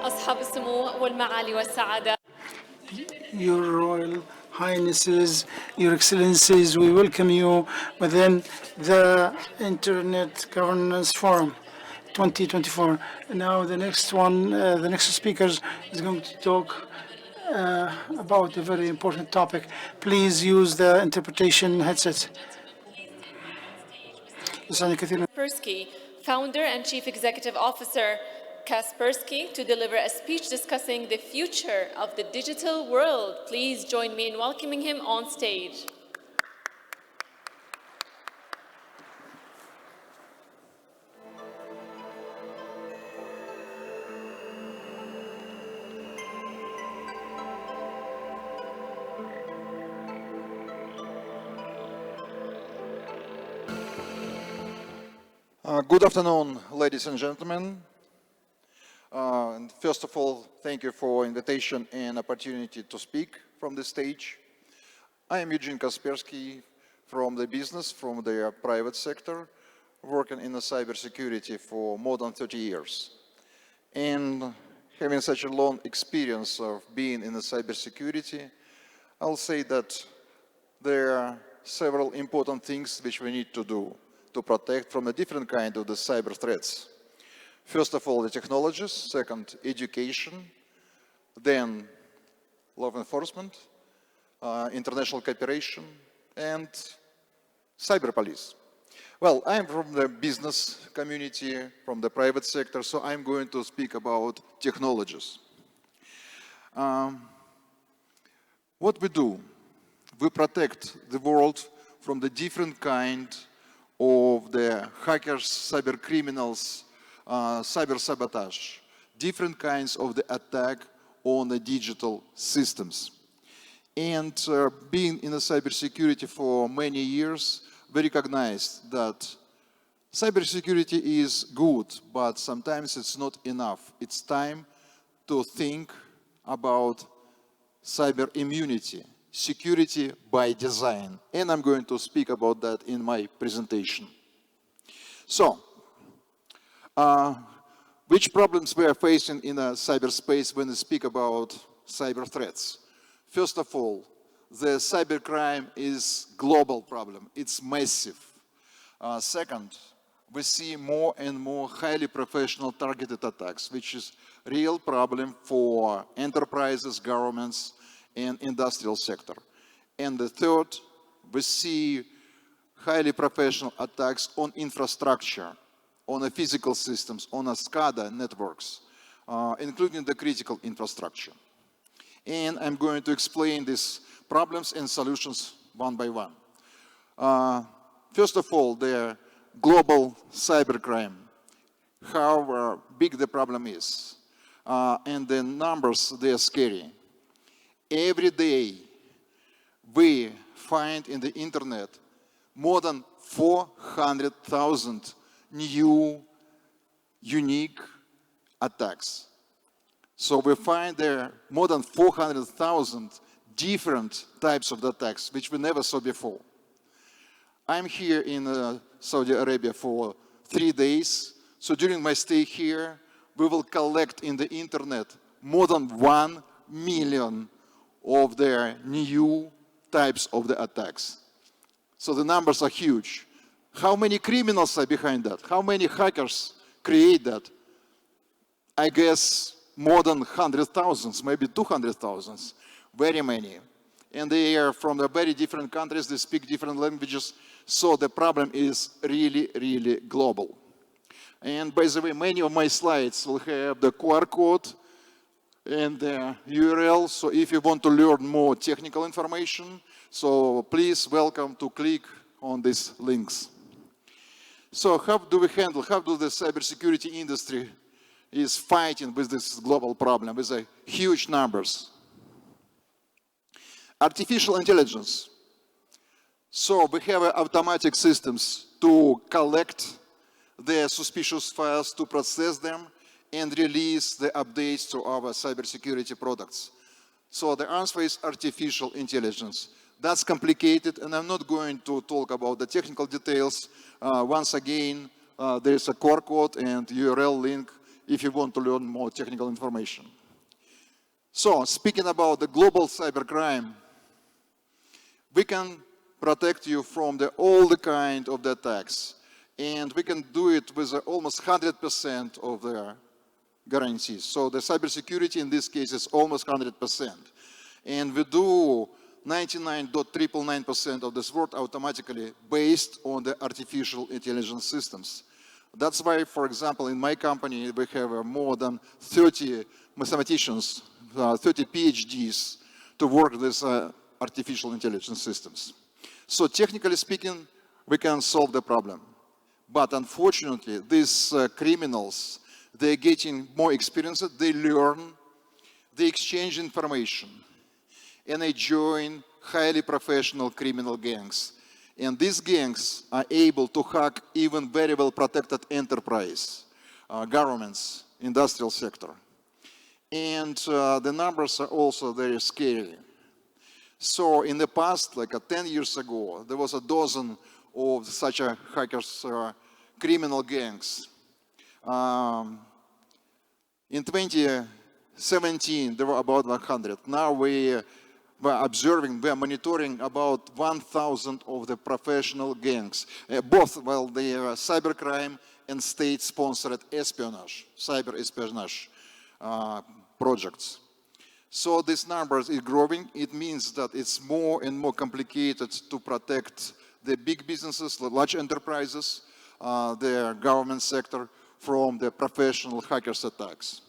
أصحاب السمو والمعالي والسعادة. Your Royal Highnesses, Your Excellencies, we welcome you within the Internet Governance Forum 2024. Now the next speaker is going to talk about a very important topic. Please use the interpretation headset. Kaspersky, founder and chief executive officer, Kaspersky, to deliver a speech discussing the future of the digital world. Please join me in welcoming him on stage. Good afternoon, ladies and gentlemen. And first of all, thank you for invitation and opportunity to speak from the stage. I am Eugene Kaspersky from the business, from the private sector, working in the cybersecurity for more than 30 years. And having such a long experience of being in the cybersecurity, I'll say that there are several important things which we need to do to protect from a different kind of the cyber threats. First of all, the technologies. Second, education. Then law enforcement, international cooperation, and cyber police. Well, I'm from the business community, from the private sector, so I'm going to speak about technologies. What we do, we protect the world from the different kind of the hackers, cyber criminals, cyber sabotage, different kinds of the attack on the digital systems. And being in the cybersecurity for many years, we recognized that cybersecurity is good, but sometimes it's not enough. It's time to think about cyber immunity, security by design. And I'm going to speak about that in my presentation. So, which problems we are facing in a cyberspace when we speak about cyber threats? First of all, the cybercrime is global problem. It's massive. Second, we see more and more highly professional targeted attacks, which is real problem for enterprises, governments, and industrial sector. And the third, we see highly professional attacks on infrastructure, on the physical systems, on a SCADA networks, including the critical infrastructure. And I'm going to explain these problems and solutions one by one. First of all, the global cybercrime, how big the problem is. And the numbers, they are scary. Every day, we find in the internet more than 400,000 new unique attacks. So we find there more than 400,000 different types of attacks, which we never saw before. I'm here in Saudi Arabia for 3 days. So during my stay here, we will collect in the internet more than 1 million of their new types of the attacks. So the numbers are huge. How many criminals are behind that? How many hackers create that? I guess more than 100,000, maybe 200,000, very many. And they are from the very different countries, they speak different languages, so the problem is really, really global. And by the way, many of my slides will have the QR code and the URL, so if you want to learn more technical information, so please welcome to click on these links. So how do we handle, how do the cybersecurity industry is fighting with this global problem, with the huge numbers? Artificial intelligence. So we have automatic systems to collect the suspicious files, to process them, and release the updates to our cybersecurity products. So the answer is artificial intelligence. That's complicated, and I'm not going to talk about the technical details. Once again, there is a QR code and URL link if you want to learn more technical information. So, speaking about the global cybercrime, we can protect you from all the kind of the attacks. And we can do it with almost 100% of the guarantees. So the cybersecurity in this case is almost 100%. And we do 99.999% of this work automatically based on the artificial intelligence systems. That's why, for example, in my company, we have more than 30 mathematicians, 30 PhDs to work with artificial intelligence systems. So technically speaking, we can solve the problem. But unfortunately, these criminals, they're getting more experience, they learn, they exchange information, and they join highly professional criminal gangs. And these gangs are able to hack even very well protected enterprise, governments, industrial sector. And the numbers are also very scary. So in the past, like 10 years ago, there was a dozen of such a hackers, criminal gangs. In 2017, there were about 100. Now we are observing, we are monitoring about 1,000 of the professional gangs, both, well, they are cybercrime and state-sponsored espionage, cyber espionage projects. So this number is growing. It means that it's more and more complicated to protect the big businesses, the large enterprises, the government sector from the professional hackers attacks.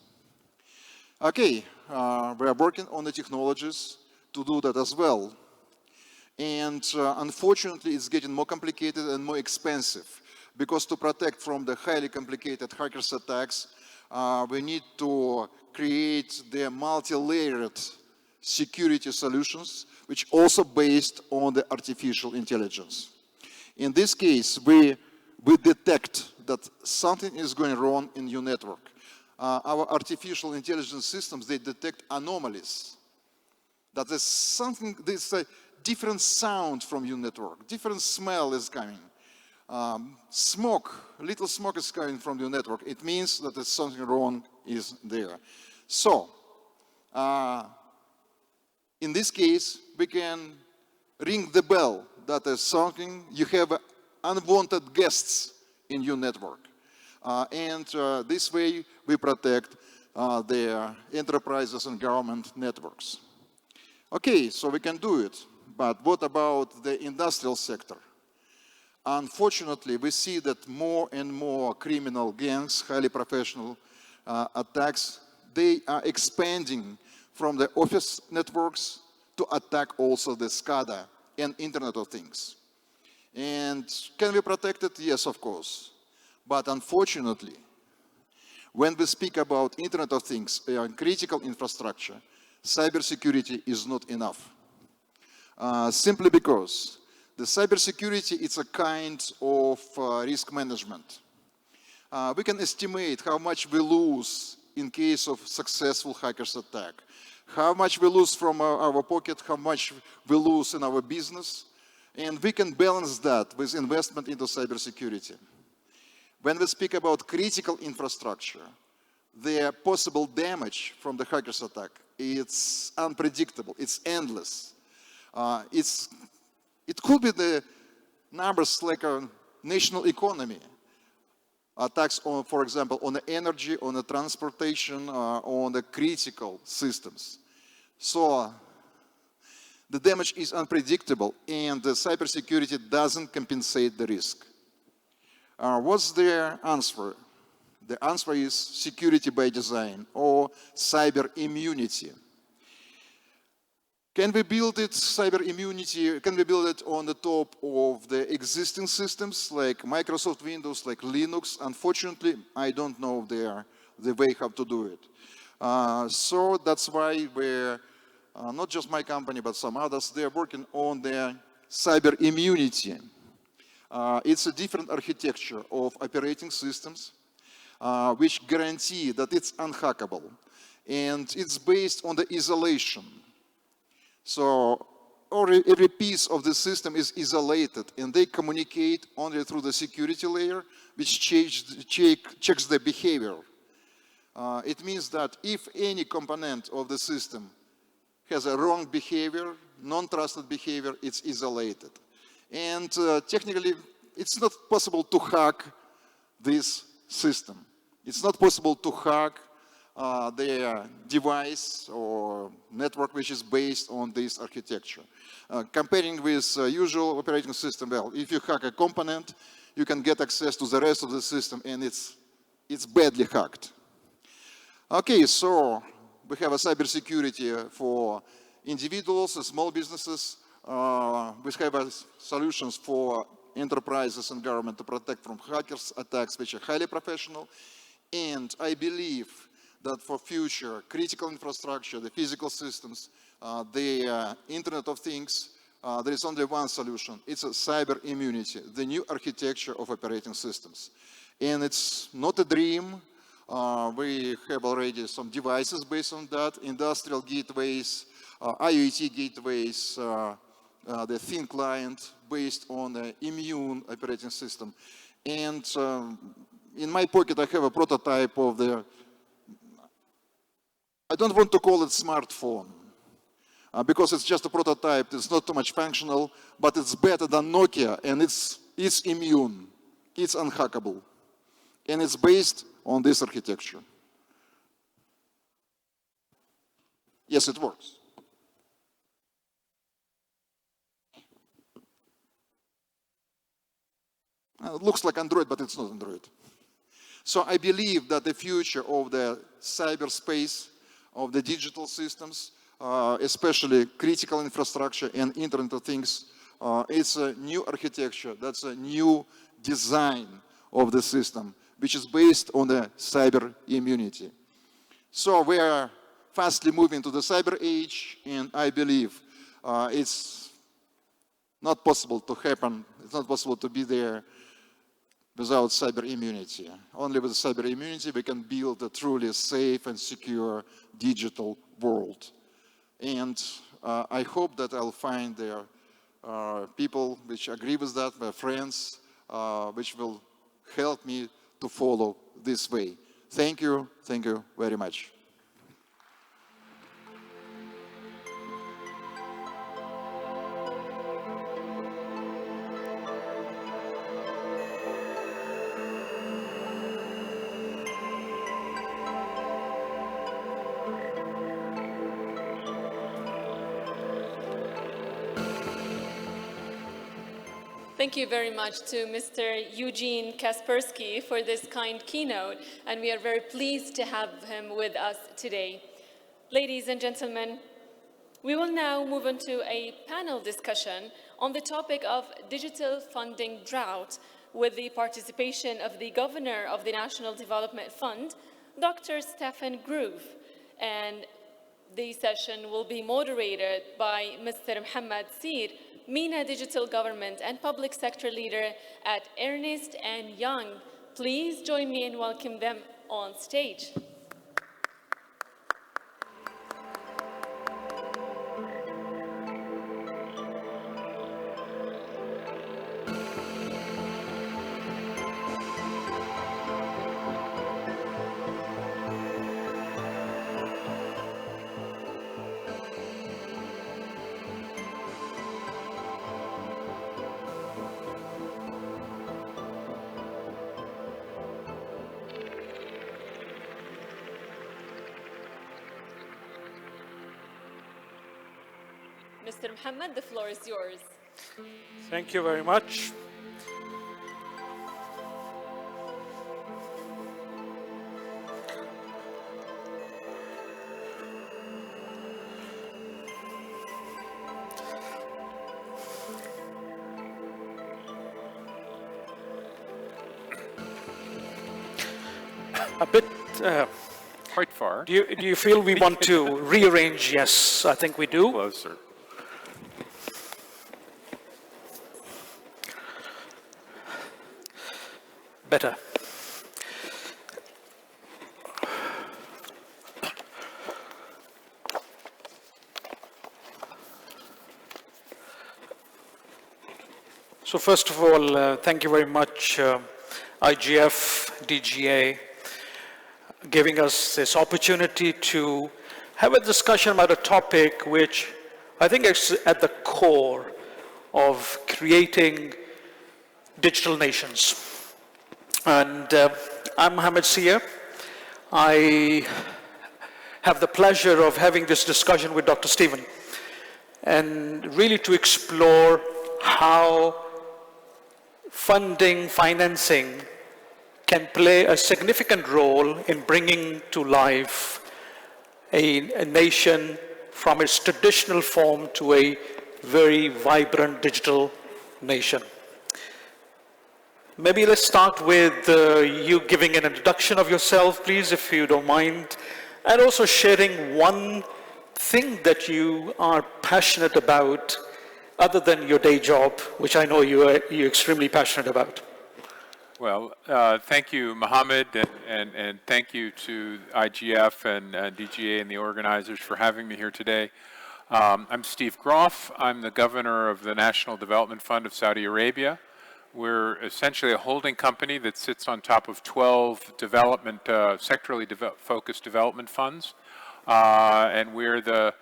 Okay, we are working on the technologies to do that as well. And unfortunately, it's getting more complicated and more expensive because to protect from the highly complicated hackers attacks, we need to create the multi-layered security solutions, which also based on the artificial intelligence. In this case, we detect that something is going wrong in your network. Our artificial intelligence systems, they detect anomalies. That there's something, there's a different sound from your network, different smell is coming. Smoke, little smoke is coming from your network. It means that there's something wrong is there. So, in this case, we can ring the bell that there's something, you have unwanted guests in your network. And this way, we protect their enterprises and government networks. Okay, so we can do it, but what about the industrial sector? Unfortunately, we see that more and more criminal gangs, highly professional attacks, they are expanding from the office networks to attack also the SCADA and Internet of Things. And can we protect it? Yes, of course. But unfortunately, when we speak about Internet of Things and critical infrastructure, cybersecurity is not enough. Simply because the cybersecurity is a kind of risk management. We can estimate how much we lose in case of successful hackers attack, how much we lose from our pocket, how much we lose in our business, and we can balance that with investment into cybersecurity. When we speak about critical infrastructure, the possible damage from the hackers attack, it's unpredictable, it's endless. It could be the numbers like a national economy. Attacks on, for example, on the energy, on the transportation, on the critical systems. So the damage is unpredictable and the cybersecurity doesn't compensate the risk. What's the answer? The answer is security by design or cyber immunity. Can we build it, cyber immunity, can we build it on the top of the existing systems like Microsoft Windows, like Linux? Unfortunately, I don't know the way how to do it. So that's why we're, not just my company, but some others, they're working on the cyber immunity. It's a different architecture of operating systems which guarantee that it's unhackable. And it's based on the isolation. So every piece of the system is isolated and they communicate only through the security layer which checks the behavior. It means that if any component of the system has a wrong behavior, non-trusted behavior, it's isolated. And technically, it's not possible to hack this system. It's not possible to hack their device or network which is based on this architecture. Comparing with usual operating system, well, if you hack a component, you can get access to the rest of the system, and it's badly hacked. Okay, so we have a cybersecurity for individuals, small businesses. We have solutions for enterprises and government to protect from hackers attacks, which are highly professional. And I believe that for future critical infrastructure, the physical systems, the Internet of Things, there is only one solution. It's a cyber immunity, the new architecture of operating systems. And it's not a dream. We have already some devices based on that, industrial gateways, IoT gateways, the thin client based on the immune operating system. And in my pocket, I have a prototype of the, I don't want to call it smartphone, because it's just a prototype. It's not too much functional, but it's better than Nokia, and it's immune, it's unhackable, and it's based on this architecture. Yes, it works. It looks like Android, but it's not Android. So I believe that the future of the cyberspace, of the digital systems, especially critical infrastructure and Internet of Things, it's a new architecture. That's a new design of the system, which is based on the cyber immunity. So we are fastly moving to the cyber age, and I believe it's not possible to happen, it's not possible to be there without cyber immunity. Only with cyber immunity we can build a truly safe and secure digital world. And I hope that I'll find there people which agree with that, my friends, which will help me to follow this way. Thank you very much. Thank you very much to Mr. Eugene Kaspersky for this kind keynote, and we are very pleased to have him with us today. Ladies and gentlemen, we will now move on to a panel discussion on the topic of digital funding drought with the participation of the Governor of the National Development Fund, Dr. Stefan Groove, and the session will be moderated by Mr. Mohammed Seer, MENA Digital Government and Public Sector Leader at Ernst & Young. Please join me in welcoming them on stage. Mr. Mohammed, the floor is yours. Thank you very much. A bit quite far. Do you feel we want to rearrange? Yes, I think we do. Closer. Better. So first of all, thank you very much, IGF, DGA, giving us this opportunity to have a discussion about a topic which I think is at the core of creating digital nations. And I'm Mohammed Sia. I have the pleasure of having this discussion with Dr. Stephen, and really to explore how financing can play a significant role in bringing to life a nation from its traditional form to a very vibrant digital nation. Maybe let's start with you giving an introduction of yourself, please, if you don't mind, and also sharing one thing that you are passionate about other than your day job, which I know you're extremely passionate about. Well, thank you, Mohammed, and thank you to IGF and DGA and the organizers for having me here today. I'm Steve Groff. I'm the governor of the National Development Fund of Saudi Arabia. We're essentially a holding company that sits on top of 12 sectorally focused development funds, and we're the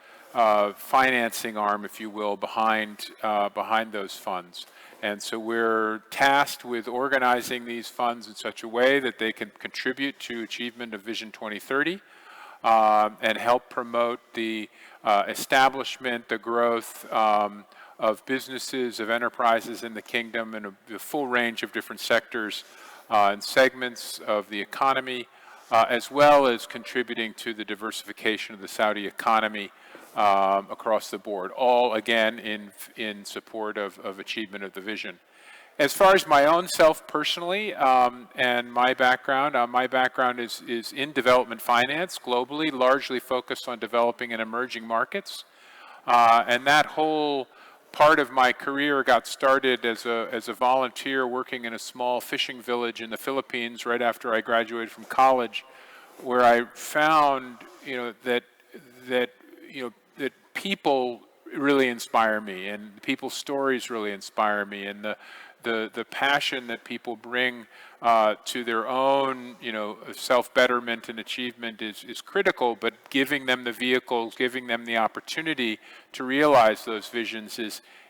financing arm, if you will, behind those funds. And so we're tasked with organizing these funds in such a way that they can contribute to achievement of Vision 2030 and help promote the establishment, the growth of businesses, of enterprises in the kingdom, and the full range of different sectors and segments of the economy, as well as contributing to the diversification of the Saudi economy across the board, all again in support of achievement of the vision. As far as my own self personally and my background is in development finance globally, largely focused on developing and emerging markets. And that whole part of my career got started as a volunteer working in a small fishing village in the Philippines right after I graduated from college, where I found that people really inspire me, and people's stories really inspire me, and the passion that people bring to their own self-betterment and achievement is critical, but giving them the vehicles, giving them the opportunity to realize those visions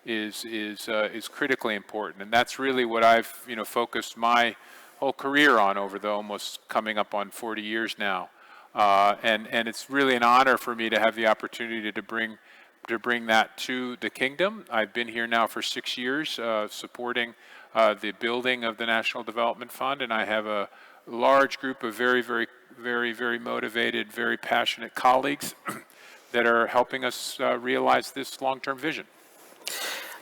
is critically important. And that's really what I've focused my whole career on over the almost coming up on 40 years now. And it's really an honor for me to have the opportunity to bring that to the kingdom. I've been here now for 6 years, supporting the building of the National Development Fund, and I have a large group of very, very, very, very motivated, very passionate colleagues that are helping us realize this long-term vision.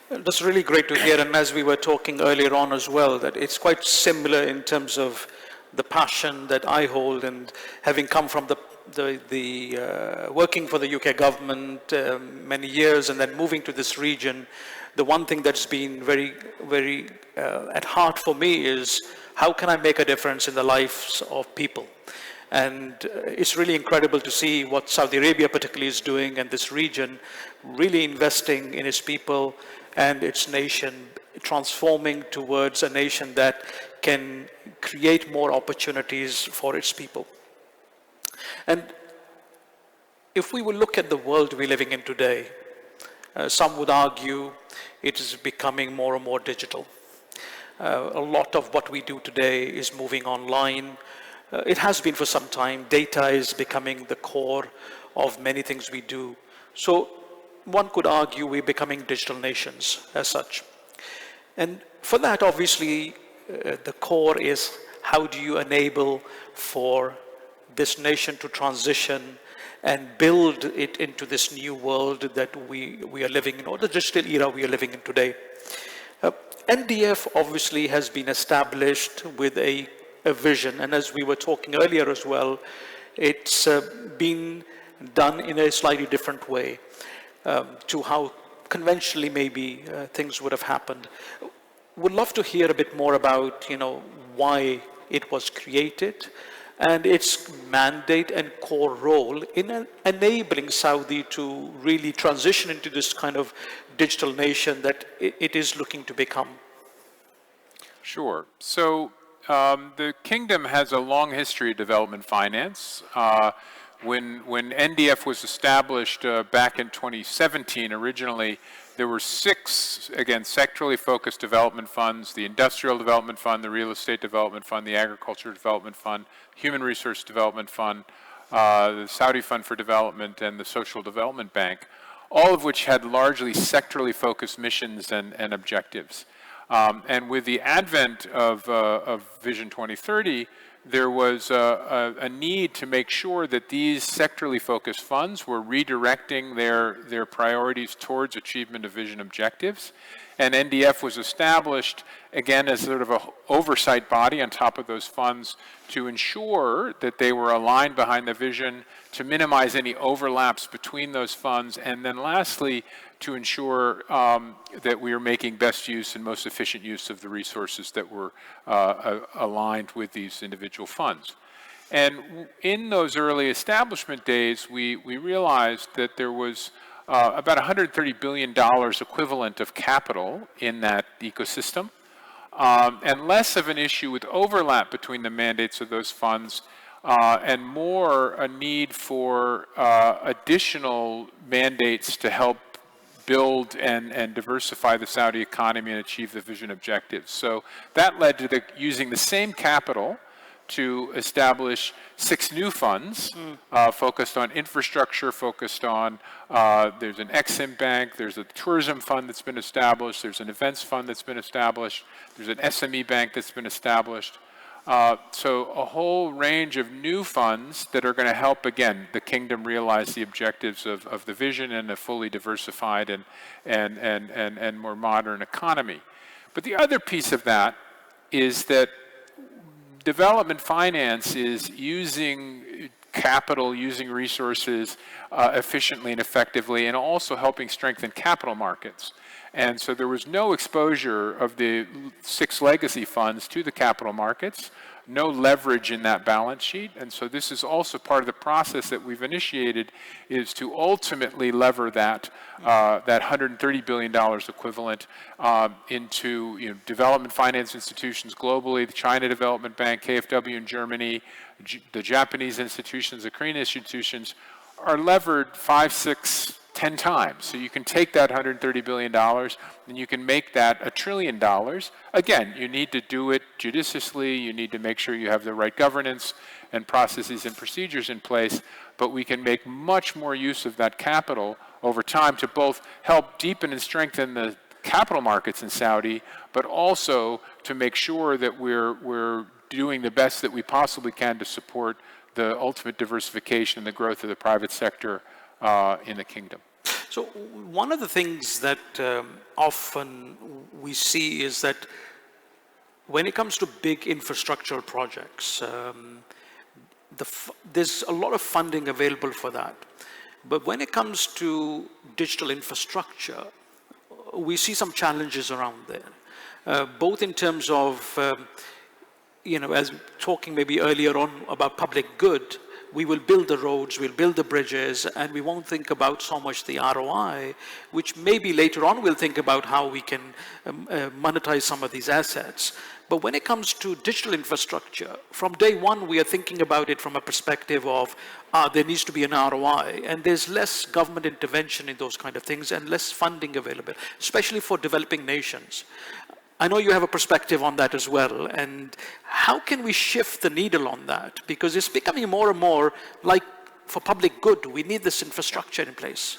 That's really great to hear, and as we were talking earlier on as well, that it's quite similar in terms of the passion that I hold, and having come from working for the UK government many years and then moving to this region, the one thing that's been very, very at heart for me is how can I make a difference in the lives of people? And it's really incredible to see what Saudi Arabia particularly is doing, and this region really investing in its people and its nation, transforming towards a nation that can create more opportunities for its people. And if we will look at the world we're living in today, some would argue it is becoming more and more digital. A lot of what we do today is moving online. It has been for some time. Data is becoming the core of many things we do. So one could argue we're becoming digital nations as such. And for that, obviously, the core is how do you enable for this nation to transition and build it into this new world that we are living in, or the digital era we are living in today. NDF obviously has been established with a vision, and as we were talking earlier as well, it's been done in a slightly different way to how conventionally maybe things would have happened. Would love to hear a bit more about why it was created and its mandate and core role in enabling Saudi to really transition into this kind of digital nation that it is looking to become. Sure. So the kingdom has a long history of development finance. When NDF was established back in 2017, originally there were 6, again, sectorally focused development funds: the Industrial Development Fund, the Real Estate Development Fund, the Agriculture Development Fund, Human Resource Development Fund, the Saudi Fund for Development, and the Social Development Bank, all of which had largely sectorally focused missions and objectives. And with the advent of Vision 2030, there was a need to make sure that these sectorally focused funds were redirecting their priorities towards achievement of vision objectives. And NDF was established, again, as sort of an oversight body on top of those funds to ensure that they were aligned behind the vision, to minimize any overlaps between those funds, and then lastly, to ensure that we are making best use and most efficient use of the resources that were aligned with these individual funds. And in those early establishment days, we realized that there was about $130 billion equivalent of capital in that ecosystem, and less of an issue with overlap between the mandates of those funds, and more a need for additional mandates to help build and diversify the Saudi economy and achieve the vision objectives. So that led to using the same capital to establish 6 new funds focused on infrastructure, focused on, there's an Exim Bank, there's a tourism fund that's been established, there's an events fund that's been established, there's an SME bank that's been established. So a whole range of new funds that are going to help, again, the kingdom realize the objectives of the vision and a fully diversified and more modern economy. But the other piece of that is that development finance is using capital, using resources efficiently and effectively, and also helping strengthen capital markets. And so there was no exposure of the 6 legacy funds to the capital markets, no leverage in that balance sheet. And so this is also part of the process that we've initiated, is to ultimately lever that $130 billion equivalent into development finance institutions globally, the China Development Bank, KfW in Germany, the Japanese institutions, the Korean institutions are levered 5, 6, 10 times. So you can take that $130 billion and you can make that $1 trillion. Again, you need to do it judiciously. You need to make sure you have the right governance and processes and procedures in place. But we can make much more use of that capital over time to both help deepen and strengthen the capital markets in Saudi, but also to make sure that we're doing the best that we possibly can to support the ultimate diversification and the growth of the private sector in the kingdom. So one of the things that often we see is that when it comes to big infrastructure projects, there's a lot of funding available for that. But when it comes to digital infrastructure, we see some challenges around there, both in terms of, as talking maybe earlier on about public good. We will build the roads, we'll build the bridges, and we won't think about so much the ROI, which maybe later on we'll think about how we can monetize some of these assets. But when it comes to digital infrastructure, from day one we are thinking about it from a perspective of there needs to be an ROI, and there's less government intervention in those kind of things and less funding available, especially for developing nations. I know you have a perspective on that as well, and how can we shift the needle on that? Because it's becoming more and more like, for public good, we need this infrastructure in place.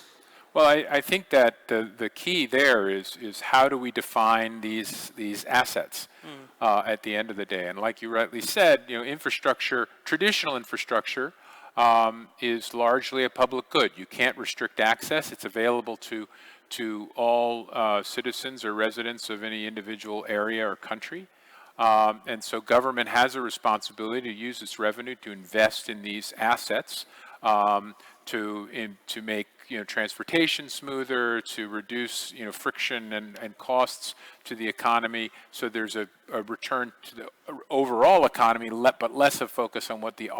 Well, I think that the key there is how do we define these assets at the end of the day? And like you rightly said, infrastructure, traditional infrastructure, is largely a public good. You can't restrict access. It's available to all citizens or residents of any individual area or country. And so government has a responsibility to use its revenue to invest in these assets, to make transportation smoother, to reduce friction and costs to the economy. So there's a return to the overall economy, but less of focus on what the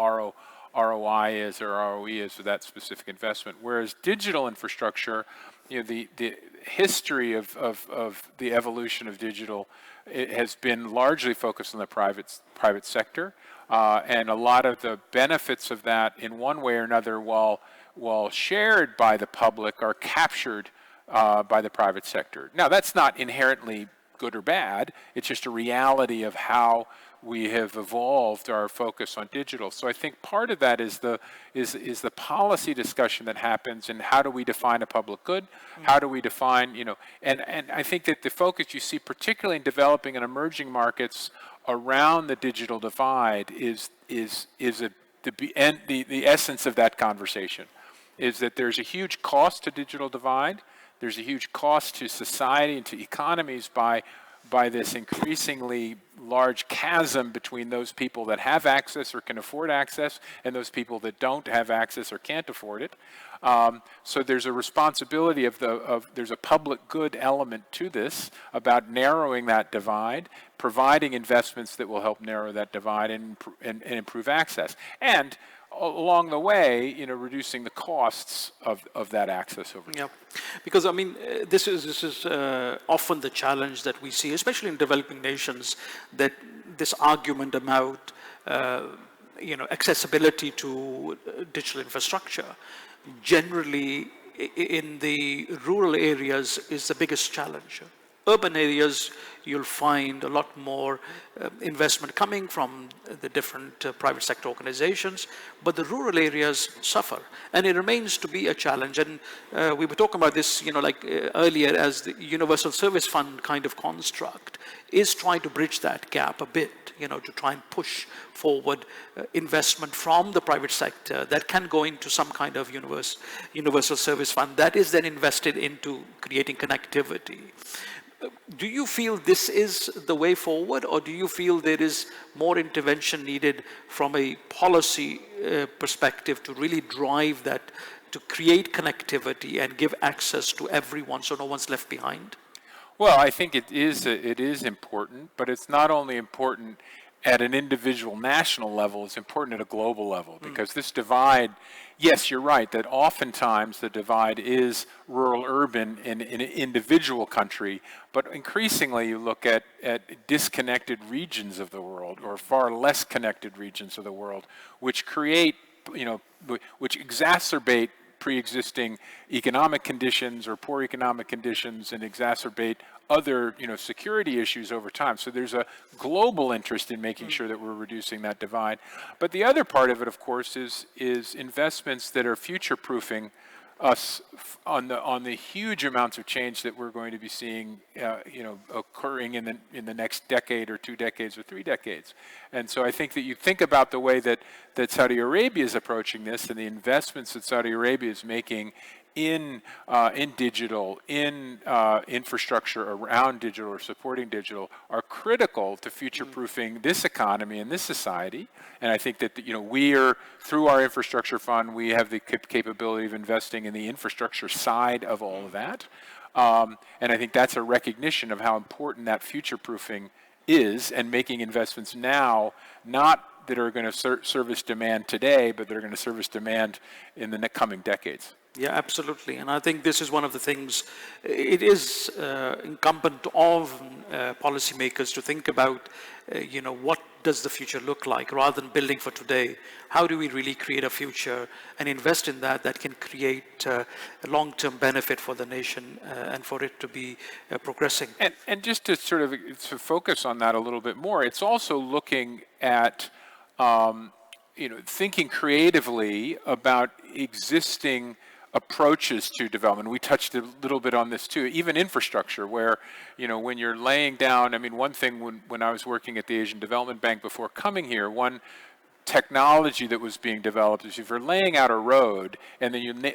ROI is or ROE is for that specific investment. Whereas digital infrastructure, the history of the evolution of digital it has been largely focused on the private sector, and a lot of the benefits of that, in one way or another, while shared by the public, are captured by the private sector. Now, that's not inherently good or bad. It's just a reality of how we have evolved our focus on digital. So I think part of that is the policy discussion that happens, and how do we define a public good? How do we define, and I think that the focus you see, particularly in developing and emerging markets around the digital divide, is the essence of that conversation, is that there's a huge cost to digital divide. There's a huge cost to society and to economies by this increasingly large chasm between those people that have access or can afford access and those people that don't have access or can't afford it. So there's a responsibility there's a public good element to this about narrowing that divide, providing investments that will help narrow that divide and improve access. And along the way, reducing the costs of that access over time. Yeah, because I mean, this is often the challenge that we see, especially in developing nations, that this argument about accessibility to digital infrastructure, generally in the rural areas, is the biggest challenge. Urban areas, you'll find a lot more investment coming from the different private sector organizations, but the rural areas suffer, and it remains to be a challenge. And we were talking about this, earlier, as the Universal Service Fund kind of construct is trying to bridge that gap a bit, to try and push forward investment from the private sector that can go into some kind of universal service fund that is then invested into creating connectivity. Do you feel this is the way forward, or do you feel there is more intervention needed from a policy perspective to really drive that, to create connectivity and give access to everyone so no one's left behind? Well, I think it is important, but it's not only important at an individual national level, it's important at a global level, because this divide, yes, you're right, that oftentimes the divide is rural-urban in an individual country, but increasingly you look at disconnected regions of the world, or far less connected regions of the world, which create, which exacerbate pre-existing economic conditions or poor economic conditions, and exacerbate other, security issues over time. So there's a global interest in making sure that we're reducing that divide. But the other part of it, of course, is investments that are future-proofing us on the huge amounts of change that we're going to be seeing, occurring in the next decade or 2 decades or 3 decades. And so I think that you think about the way that Saudi Arabia is approaching this, and the investments that Saudi Arabia is making in digital, in infrastructure around digital or supporting digital, are critical to future-proofing this economy and this society. And I think that we are, through our infrastructure fund, we have the capability of investing in the infrastructure side of all of that. And I think that's a recognition of how important that future-proofing is, and making investments now, not that are going to service demand today, but that are going to service demand in the coming decades. Yeah, absolutely. And I think this is one of the things, it is incumbent of policymakers to think about, what does the future look like, rather than building for today. How do we really create a future and invest in that can create a long-term benefit for the nation and for it to be progressing? And just to sort of to focus on that a little bit more, it's also looking at thinking creatively about existing approaches to development. We touched a little bit on this too, even infrastructure, where, when you're laying down, one thing when I was working at the Asian Development Bank before coming here, one technology that was being developed is if you're laying out a road and then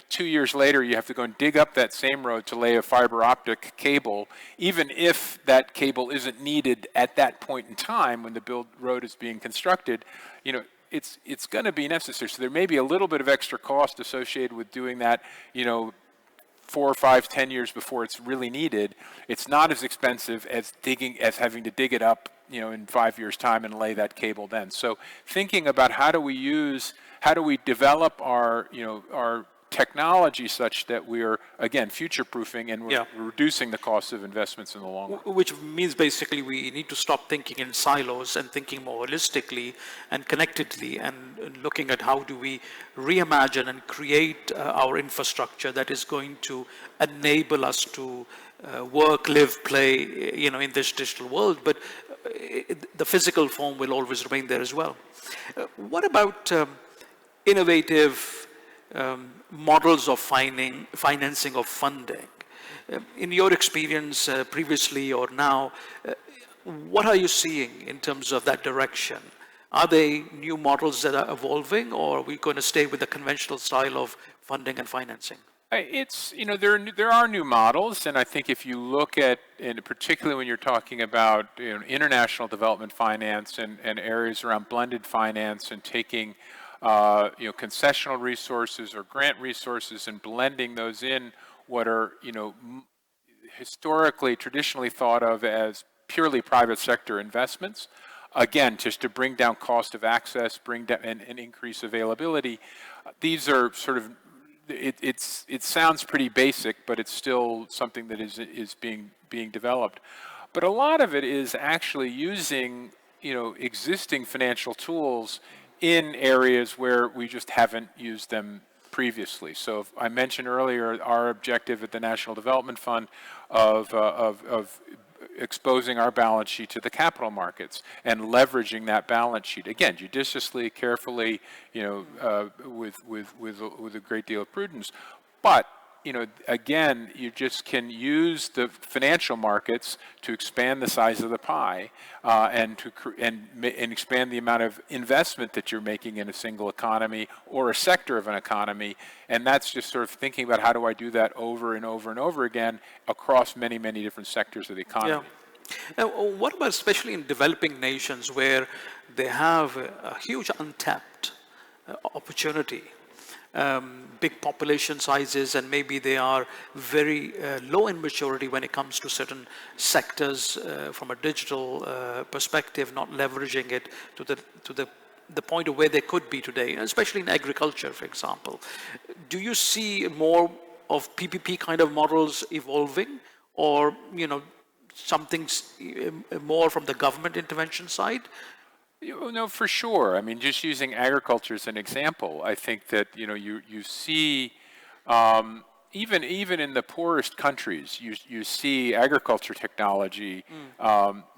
2 years later you have to go and dig up that same road to lay a fiber optic cable, even if that cable isn't needed at that point in time when the road is being constructed, it's going to be necessary. So there may be a little bit of extra cost associated with doing that, 4 or 5, 10 years before it's really needed. It's not as expensive as having to dig it up, in 5 years' time and lay that cable then. So thinking about how do we develop our technology such that we're, again, future-proofing and we're Yeah. reducing the cost of investments in the long run. Which means basically we need to stop thinking in silos and thinking more holistically and connectedly and looking at how do we reimagine and create our infrastructure that is going to enable us to work, live, play, in this digital world, but the physical form will always remain there as well. What about innovative models of financing of funding? In your experience previously or now, what are you seeing in terms of that direction? Are they new models that are evolving, or are we going to stay with the conventional style of funding and financing? It's, there are new models, and I think if you look at, and particularly when you're talking about international development finance and areas around blended finance and taking concessional resources or grant resources and blending those in what are, historically, traditionally thought of as purely private sector investments, again, just to bring down cost of access, bring down and increase availability. These are sort of, it sounds pretty basic, but it's still something that is being developed. But a lot of it is actually using, existing financial tools in areas where we just haven't used them previously. So I mentioned earlier our objective at the National Development Fund of exposing our balance sheet to the capital markets and leveraging that balance sheet, again, judiciously, carefully, with a great deal of prudence. But again, you just can use the financial markets to expand the size of the pie and expand the amount of investment that you're making in a single economy or a sector of an economy. And that's just sort of thinking about how do I do that over and over and over again across many, many different sectors of the economy. Yeah. What about especially in developing nations where they have a huge untapped opportunity? Big population sizes, and maybe they are very low in maturity when it comes to certain sectors from a digital perspective, not leveraging it to the point of where they could be today, especially in agriculture, for example. Do you see more of PPP kind of models evolving, or something more from the government intervention side? No, for sure. I mean, just using agriculture as an example, I think that you see even in the poorest countries, you see agriculture technology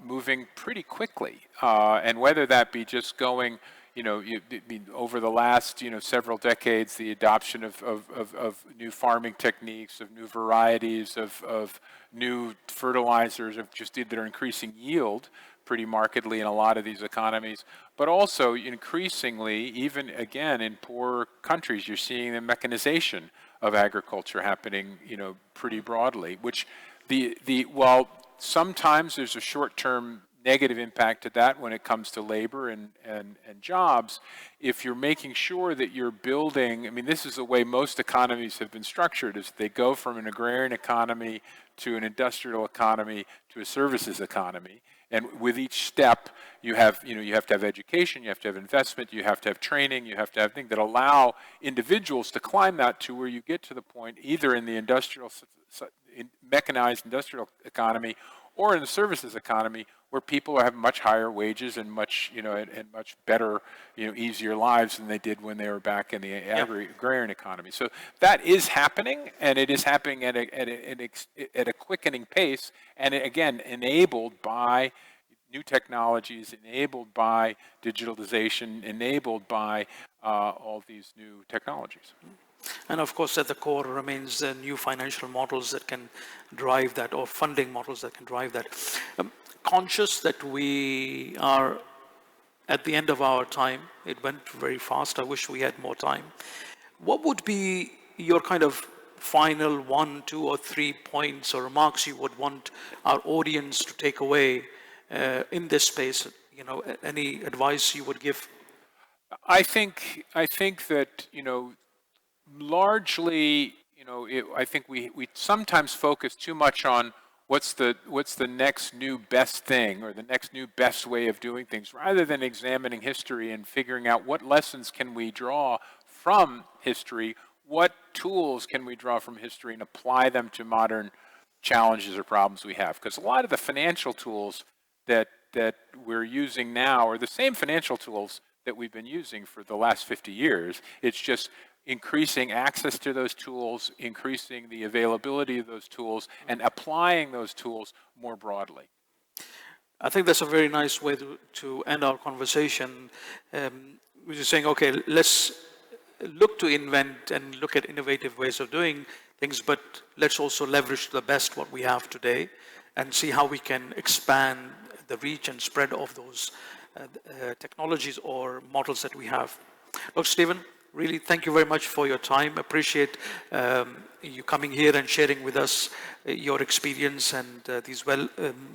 moving pretty quickly, and whether that be just going, over the last several decades, the adoption of new farming techniques, of new varieties, of new fertilizers, that are increasing yield pretty markedly in a lot of these economies, but also increasingly, even again in poor countries, you're seeing the mechanization of agriculture happening, pretty broadly. Which while sometimes there's a short-term negative impact to that when it comes to labor and jobs, if you're making sure that you're building, I mean, this is the way most economies have been structured, is they go from an agrarian economy to an industrial economy to a services economy. And with each step, you have to have education, you have to have investment, you have to have training, you have to have things that allow individuals to climb that to where you get to the point, either in the mechanized industrial economy or in the services economy, where people have much higher wages and much, and much better, easier lives than they did when they were back in the agrarian economy. So that is happening, and it is happening at a quickening pace, and again, enabled by new technologies, enabled by digitalization, enabled by all these new technologies. And of course, at the core remains new financial models that can drive that, or funding models that can drive that. Conscious that we are at the end of our time, it went very fast. I wish we had more time. What would be your kind of final 1, 2, or 3 points or remarks you would want our audience to take away in this space? Any advice you would give? I think that largely, I think we sometimes focus too much on what's the next new best thing or the next new best way of doing things, rather than examining history and figuring out what lessons can we draw from history, what tools can we draw from history and apply them to modern challenges or problems we have? Because a lot of the financial tools that we're using now are the same financial tools that we've been using for the last 50 years. It's just increasing access to those tools, increasing the availability of those tools, and applying those tools more broadly. I think that's a very nice way to end our conversation, which is saying, okay, let's look to invent and look at innovative ways of doing things, but let's also leverage to the best what we have today and see how we can expand the reach and spread of those technologies or models that we have. Dr. Stephen, really thank you very much for your time. Appreciate you coming here and sharing with us your experience and these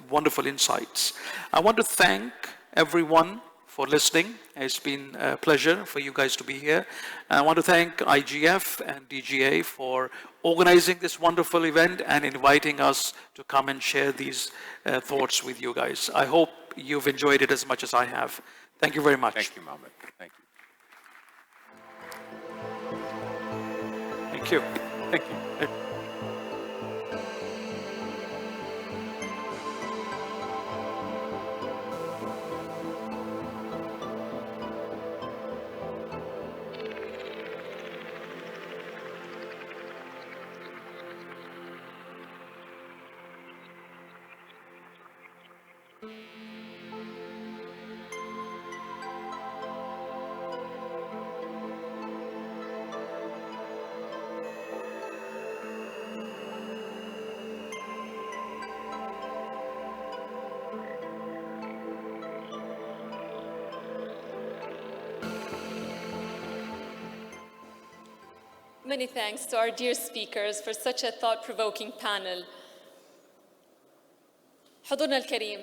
wonderful insights. I want to thank everyone for listening. It's been a pleasure for you guys to be here. And I want to thank IGF and DGA for organizing this wonderful event and inviting us to come and share these thoughts with you guys. I hope you've enjoyed it as much as I have. Thank you very much. Thank you, Mohammed. Thank you. Thank you. Thank you. Many thanks to our dear speakers for such a thought-provoking panel. حضورنا الكريم،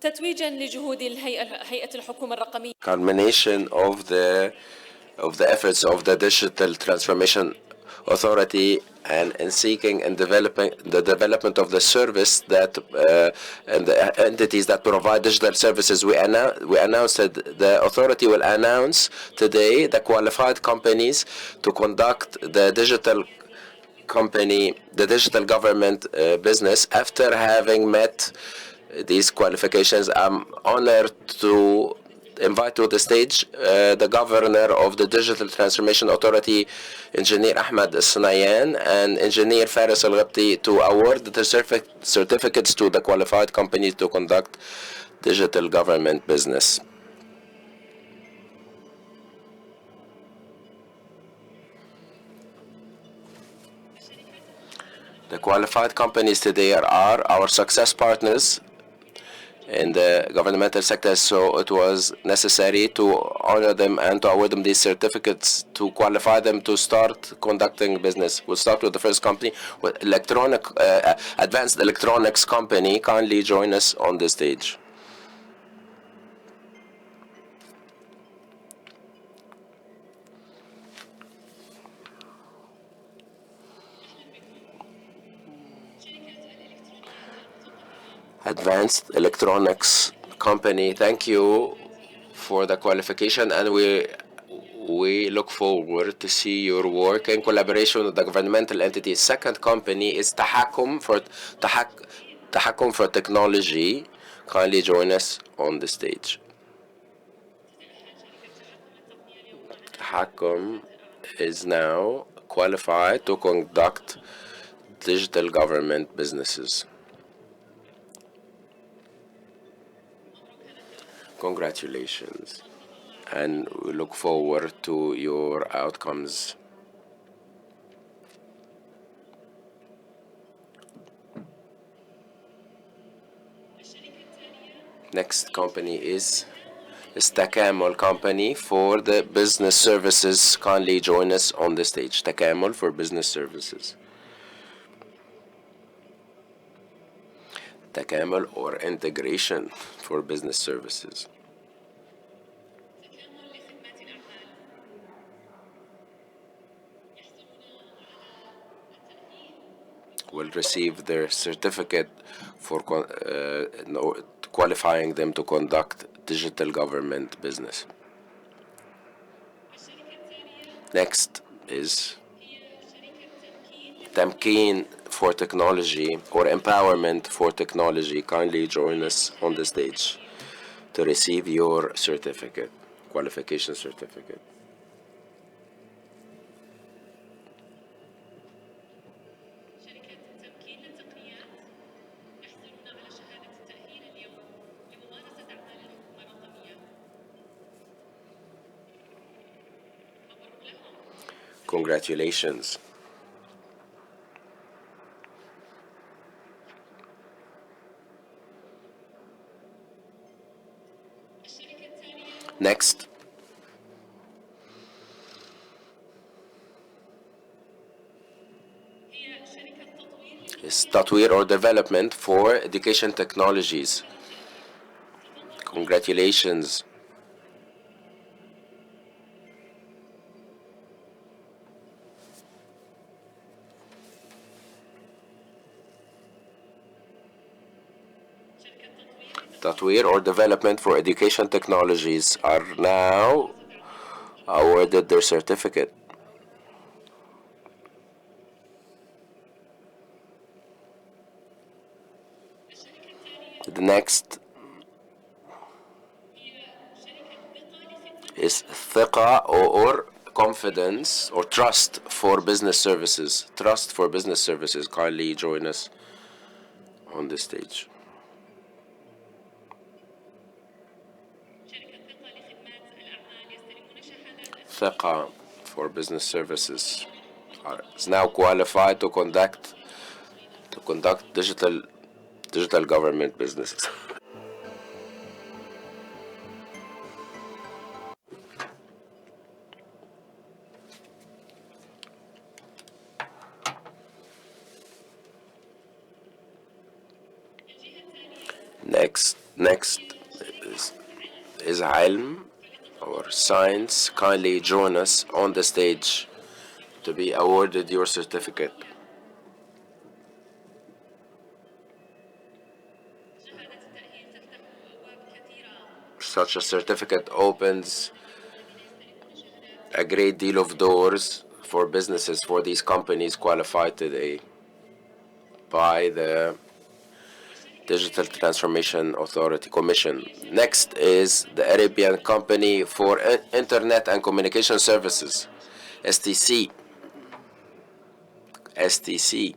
تتويجاً لجهود هيئة الحكومة الرقمية. Culmination of the efforts of the Digital Transformation Authority and in seeking and developing the development of the service that and the entities that provide digital services. We announced that the authority will announce today the qualified companies to conduct the digital government business. After having met these qualifications, I'm honored to invite to the stage the governor of the Digital Transformation Authority, Engineer Ahmed Al-Sunayan, and Engineer Faris Al-Ghabti to award the certificates to the qualified companies to conduct digital government business. The qualified companies today are our success partners in the governmental sector, so it was necessary to honor them and to award them these certificates to qualify them to start conducting business. We'll start with the first company, with Advanced Electronics Company. Kindly join us on the stage. Advanced Electronics Company, thank you for the qualification, and we look forward to see your work in collaboration with the governmental entities. Second company is Tahakum for Technology. Kindly join us on the stage. Tahakum is now qualified to conduct digital government businesses. Congratulations, and we look forward to your outcomes. Next company is Takamul Company for the business services. Kindly join us on the stage. Takamul for business services. Takamul or integration for business services. Will receive their certificate for qualifying them to conduct digital government business. Next is تمكين for technology or empowerment for technology, kindly join us on the stage to receive your certificate, qualification certificate. Congratulations. Next is تطوير or development for education technologies. Congratulations. تطوير or development for education technologies are now awarded their certificate. The next is ثقة or confidence or trust for business services. Trust for business services. Kindly join us on the stage. ثقة for business services is now qualified to conduct digital government businesses. Next is Ilm or Science. Kindly join us on the stage to be awarded your certificate. Such a certificate opens a great deal of doors for businesses, for these companies qualified today by the Digital Transformation Authority Commission. Next is the Arabian Company for Internet and Communication Services, STC. STC.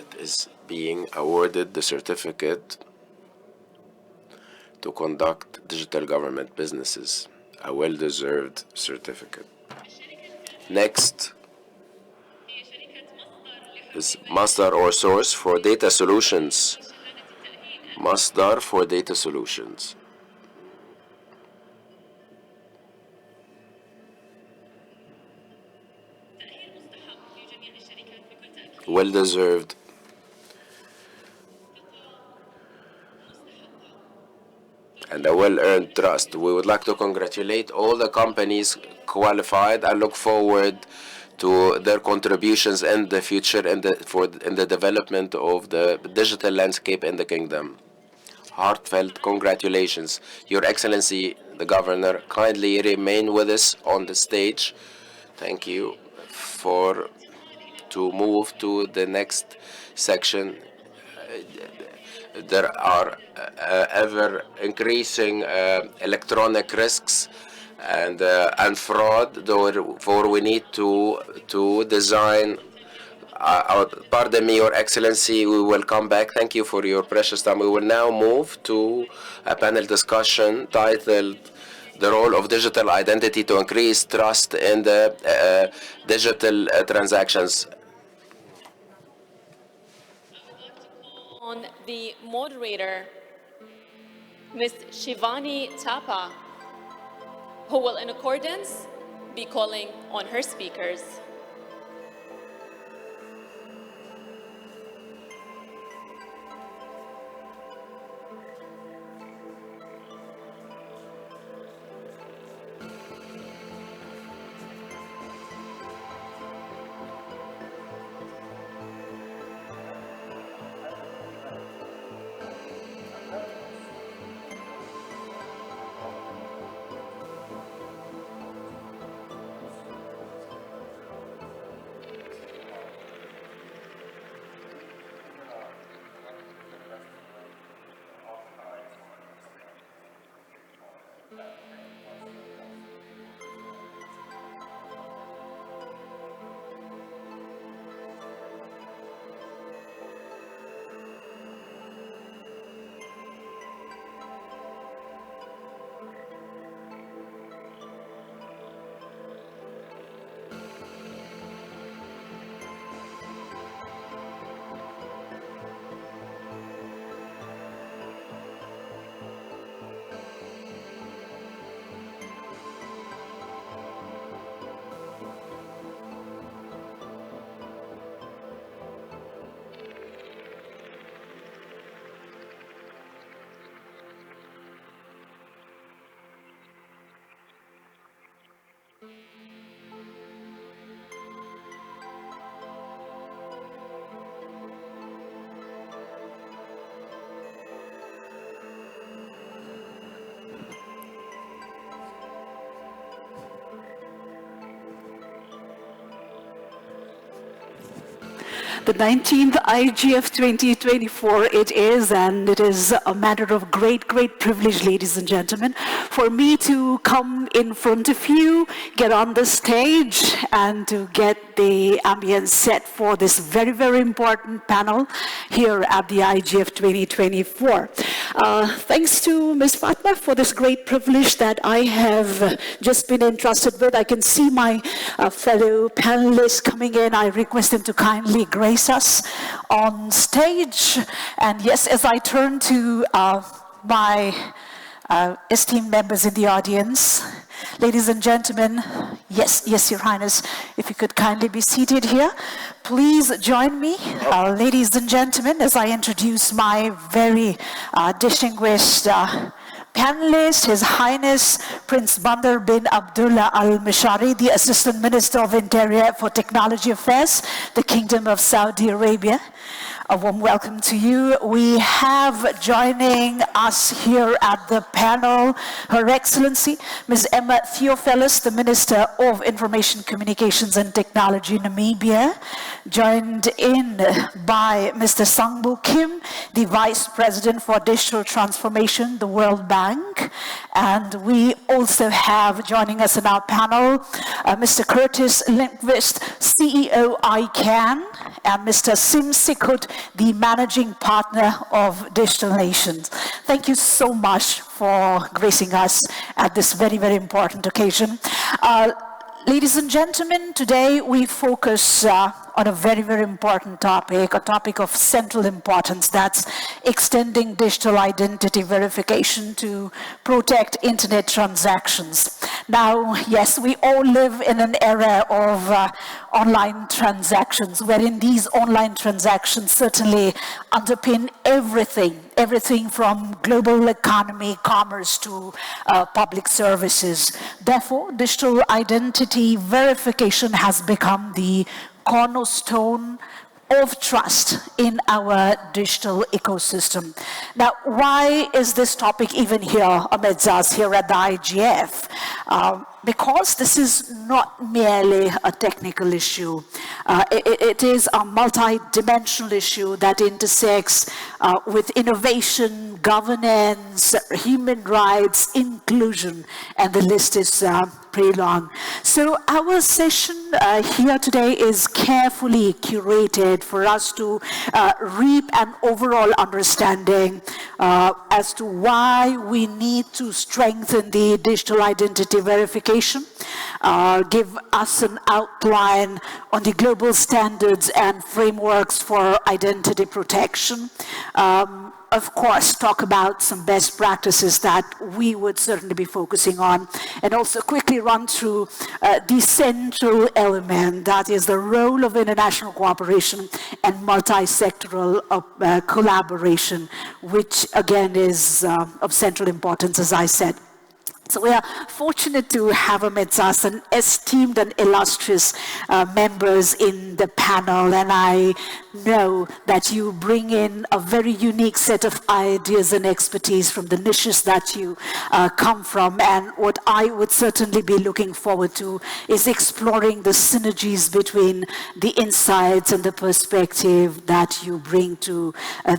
It is being awarded the certificate to conduct digital government businesses, a well-deserved certificate. Next is Masdar or Source for Data Solutions. Masdar for Data Solutions. Well-deserved. And a well-earned trust. We would like to congratulate all the companies qualified and look forward to their contributions in the future in the development of the digital landscape in the kingdom. Heartfelt congratulations. Your Excellency, the Governor, kindly remain with us on the stage. Thank you to move to the next section. There are ever increasing electronic risks and fraud. Therefore, we need to design. Pardon me, Your Excellency, we will come back. Thank you for your precious time. We will now move to a panel discussion titled "The Role of Digital Identity to Increase Trust in the Digital Transactions." On the moderator, Ms. Shivani Thapa, who will, in accordance, be calling on her speakers. the 19th IGF 2024 it is, and it is a matter of great privilege, ladies and gentlemen, for me to come in front of you, get on the stage, and to get the ambience set for this very important panel here at the IGF 2024. Thanks to Ms. Fatma for this great privilege that I have just been entrusted with. I can see my fellow panelists coming in. I request them to kindly grace us on stage. And yes, as I turn to my esteemed members in the audience, ladies and gentlemen, yes, Your Highness, if you could kindly be seated here. Please join me, ladies and gentlemen, as I introduce my very distinguished panelist, His Highness Prince Bandar bin Abdullah Al Mishari, the Assistant Minister of Interior for Technology Affairs, the Kingdom of Saudi Arabia. A warm welcome to you. We have joining us here at the panel Her Excellency Ms. Emma Theophilus, the Minister of Information Communications and Technology, Namibia, joined in by Mr. Sangbu Kim, the Vice President for Digital Transformation, the World Bank. And we also have joining us in our panel Mr. Curtis Lindqvist, CEO ICANN, and Mr. Sim Sikhut, the Managing Partner of Digital Nations. Thank you so much for gracing us at this very important occasion. Ladies and gentlemen, today we focus on a very important topic, a topic of central importance, that's extending digital identity verification to protect internet transactions. Now, yes, we all live in an era of online transactions, wherein these online transactions certainly underpin everything from global economy, commerce to public services. Therefore, digital identity verification has become the cornerstone of trust in our digital ecosystem. Now, why is this topic even here amidst us here at the IGF? Because this is not merely a technical issue. It is a multi-dimensional issue that intersects with innovation, governance, human rights, inclusion, and the list is pretty long. So our session here today is carefully curated for us to reap an overall understanding as to why we need to strengthen the digital identity verification, give us an outline on the global standards and frameworks for identity protection, of course, talk about some best practices that we would certainly be focusing on, and also quickly run through the central element, that is the role of international cooperation and multi-sectoral collaboration, which again is of central importance, as I said. So we are fortunate to have amidst us an esteemed and illustrious members in the panel, and I know that you bring in a very unique set of ideas and expertise from the niches that you come from, and what I would certainly be looking forward to is exploring the synergies between the insights and the perspective that you bring to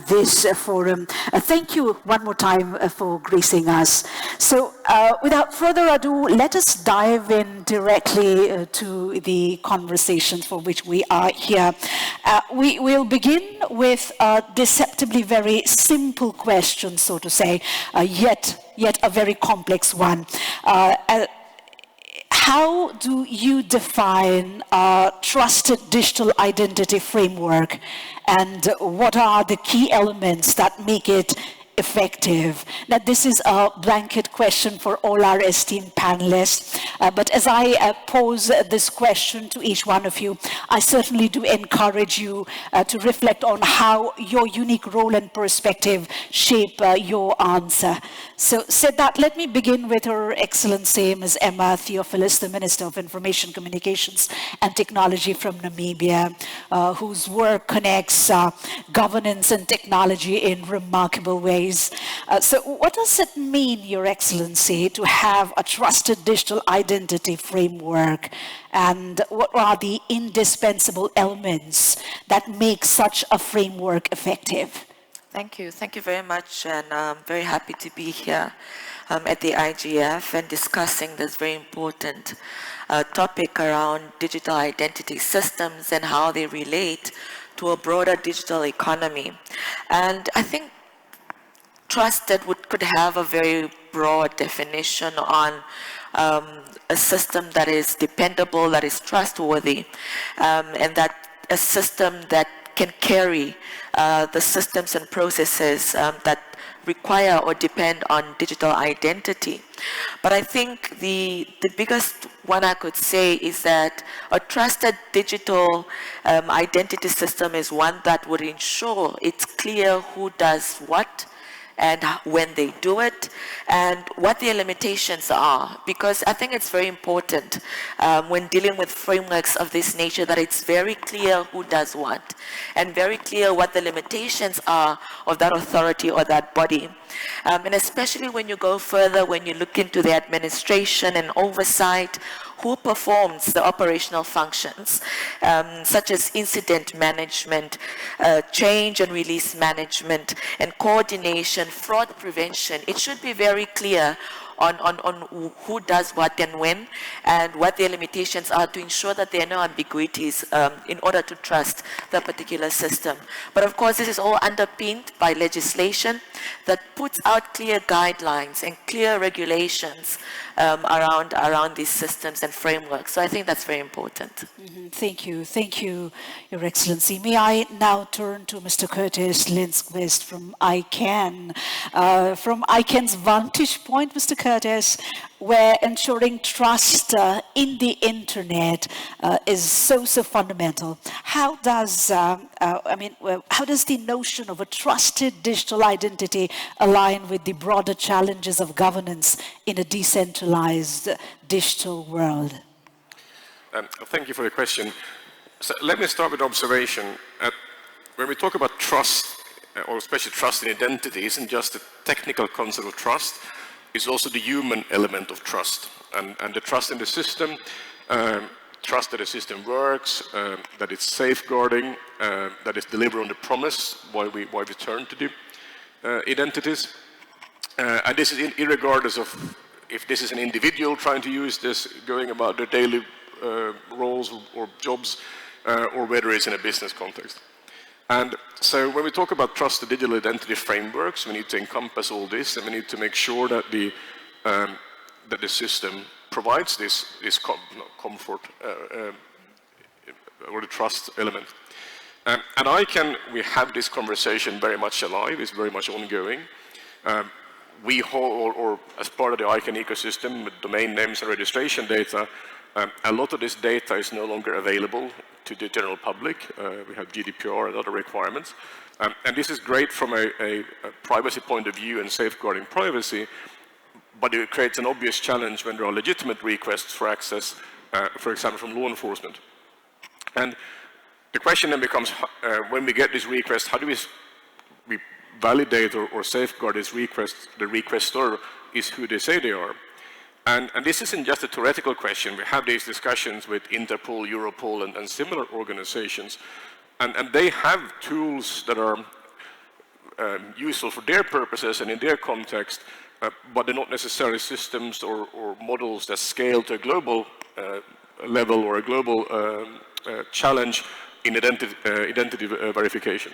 this forum. Thank you one more time for gracing us. So without further ado, let us dive in directly to the conversation for which we are here. We'll begin with a deceptively very simple question, so to say, yet a very complex one. How do you define a trusted digital identity framework, and what are the key elements that make it effective? Now, this is a blanket question for all our esteemed panelists, but as I pose this question to each one of you, I certainly do encourage you to reflect on how your unique role and perspective shape your answer. So, said that, let me begin with Her Excellency Ms. Emma Theophilus, the Minister of Information Communications and Technology from Namibia, whose work connects governance and technology in remarkable ways. ways. So what does it mean, Your Excellency, to have a trusted digital identity framework? And what are the indispensable elements that make such a framework effective? Thank you. Thank you very much. And I'm very happy to be here at the IGF and discussing this very important topic around digital identity systems and how they relate to a broader digital economy. And I think trust that could have a very broad definition on a system that is dependable, that is trustworthy, and that a system that can carry the systems and processes that require or depend on digital identity. But I think the biggest one I could say is that a trusted digital identity system is one that would ensure it's clear who does what, and when they do it, and what their limitations are. Because I think it's very important when dealing with frameworks of this nature that it's very clear who does what, and very clear what the limitations are of that authority or that body. And especially when you go further, when you look into the administration and oversight, who performs the operational functions, such as incident management, change and release management, and coordination, fraud prevention. It should be very clear on who does what and when, and what their limitations are, to ensure that there are no ambiguities in order to trust the particular system. But of course, this is all underpinned by legislation that puts out clear guidelines and clear regulations around these systems and frameworks. So I think that's very important. Mm-hmm. Thank you, Your Excellency. May I now turn to Mr. Curtis Lindqvist from ICANN. From ICANN's vantage point, Mr. Curtis, where ensuring trust in the internet is so fundamental. How does how does the notion of a trusted digital identity align with the broader challenges of governance in a decentralized digital world? Thank you for the question. So let me start with observation. When we talk about trust, or especially trust in identity, it isn't just a technical concept of trust, it's also the human element of trust. And the trust in the system, trust that the system works, that it's safeguarding, that it's delivering on the promise, why we turn to the identities. And this is irregardless of if this is an individual trying to use this, going about their daily roles or jobs, or whether it's in a business context. And so when we talk about trusted digital identity frameworks, we need to encompass all this, and we need to make sure that the system provides this comfort or the trust element. And we have this conversation very much alive, it's very much ongoing. We hold, or as part of the ICANN ecosystem, with domain names and registration data, a lot of this data is no longer available to the general public. We have GDPR and other requirements. And this is great from a privacy point of view and safeguarding privacy, but it creates an obvious challenge when there are legitimate requests for access, for example, from law enforcement. And the question then becomes, when we get this request, how do we validate or safeguard this request? The requestor is who they say they are. And this isn't just a theoretical question. We have these discussions with Interpol, Europol, and similar organizations. And they have tools that are useful for their purposes and in their context, but they're not necessarily systems or models that scale to a global level or a global challenge in identity verification.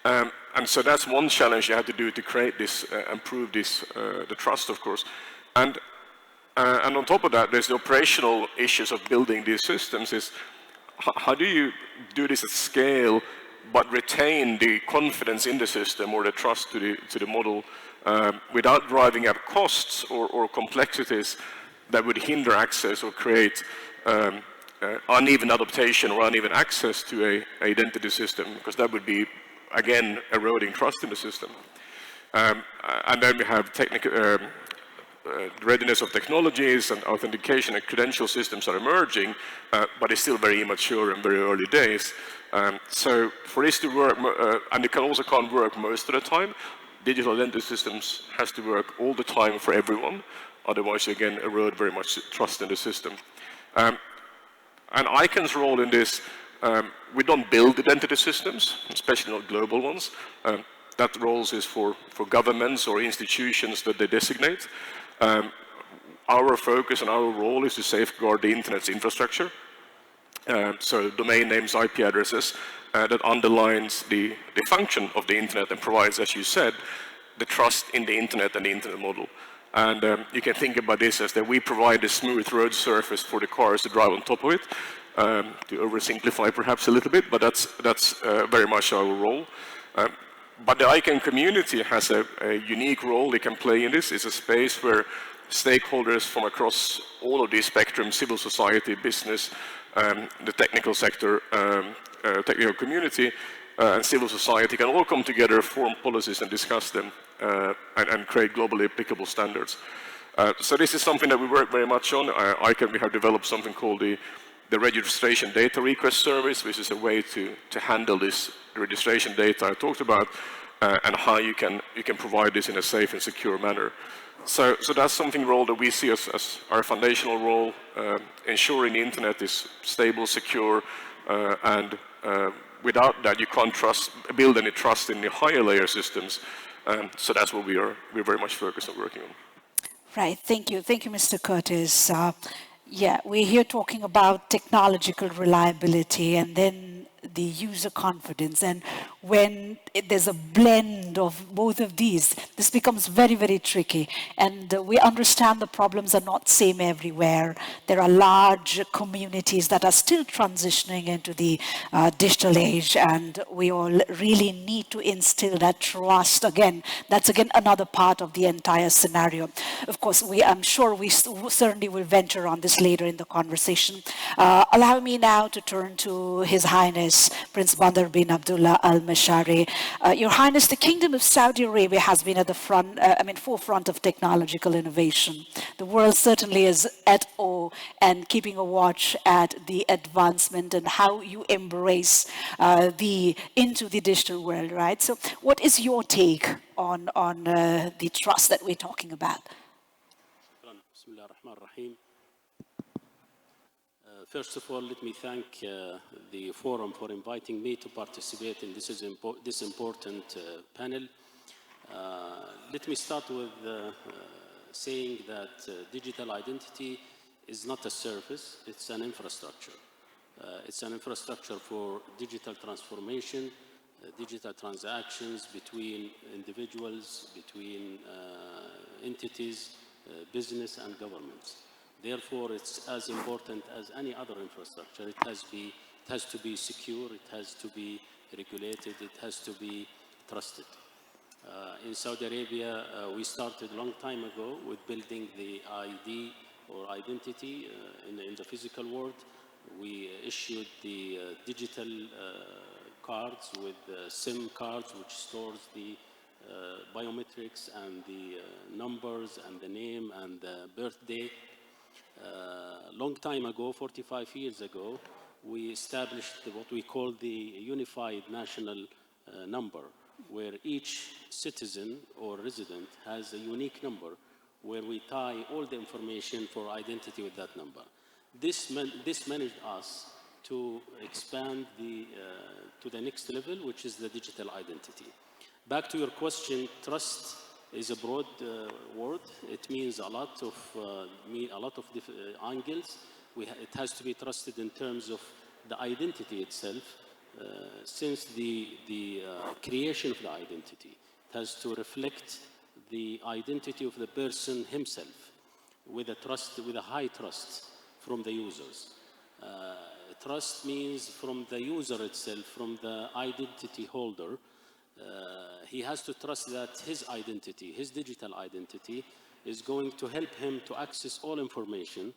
And so that's one challenge you have to do to create this, improve this, the trust, of course. And on top of that, there's the operational issues of building these systems. Is how do you do this at scale, but retain the confidence in the system or the trust to the model without driving up costs or complexities that would hinder access or create uneven adaptation or uneven access to an identity system, because that would be, again, eroding trust in the system. And then we have technical readiness of technologies and authentication and credential systems are emerging, but it's still very immature and very early days. So for this to work, and it also can't work most of the time, digital identity systems has to work all the time for everyone. Otherwise, you again erode very much trust in the system. And ICANN's role in this, we don't build identity systems, especially not global ones. That role is for governments or institutions that they designate. Our focus and our role is to safeguard the internet's infrastructure. So domain names, IP addresses, that underlines the function of the internet and provides, as you said, the trust in the internet and the internet model. And you can think about this as that we provide a smooth road surface for the cars to drive on top of it, to oversimplify perhaps a little bit, but that's very much our role. But the ICANN community has a unique role they can play in this. It's a space where stakeholders from across all of these spectrums, civil society, business, the technical sector, technical community, and civil society can all come together, form policies and discuss them, and create globally applicable standards. So this is something that we work very much on. ICANN, we have developed something called the registration data request service, which is a way to handle this registration data I talked about, and how you can provide this in a safe and secure manner. So that's something role that we see as our foundational role, ensuring the internet is stable, secure, and without that you can't build any trust in the higher layer systems. So that's what we're very much focused on working on. Right, thank you, Mr. Curtis. Yeah, we're here talking about technological reliability and then the user confidence. And when there's a blend of both of these, this becomes very, very tricky. And we understand the problems are not same everywhere. There are large communities that are still transitioning into the digital age, and we all really need to instill that trust. Again, that's again another part of the entire scenario. Of course, I'm sure we certainly will venture on this later in the conversation. Allow me now to turn to His Highness Prince Bandar bin Abdullah Al Mashari. Your Highness, the Kingdom of Saudi Arabia has been at the forefront of technological innovation. The world certainly is at awe and keeping a watch at the advancement and how you embrace into the digital world, right? So what is your take on the trust that we're talking about? First of all, let me thank the forum for inviting me to participate in this important panel. Let me start with saying that digital identity is not a service, it's an infrastructure. It's an infrastructure for digital transformation, digital transactions between individuals, between entities, business and governments. Therefore, it's as important as any other infrastructure. It has to be secure, it has to be regulated, it has to be trusted. In Saudi Arabia, we started a long time ago with building the ID or identity in the physical world. We issued the digital cards with SIM cards, which stores the biometrics and the numbers and the name and the birthday. Long time ago, 45 years ago, we established what we call the unified national number, where each citizen or resident has a unique number, where we tie all the information for identity with that number. This managed us to expand to the next level, which is the digital identity. Back to your question, trust is a broad word. It means a lot of angles. It has to be trusted in terms of the identity itself. Since the creation of the identity, it has to reflect the identity of the person himself, with a high trust from the users. Trust means from the user itself, from the identity holder. He has to trust that his identity, his digital identity, is going to help him to access all information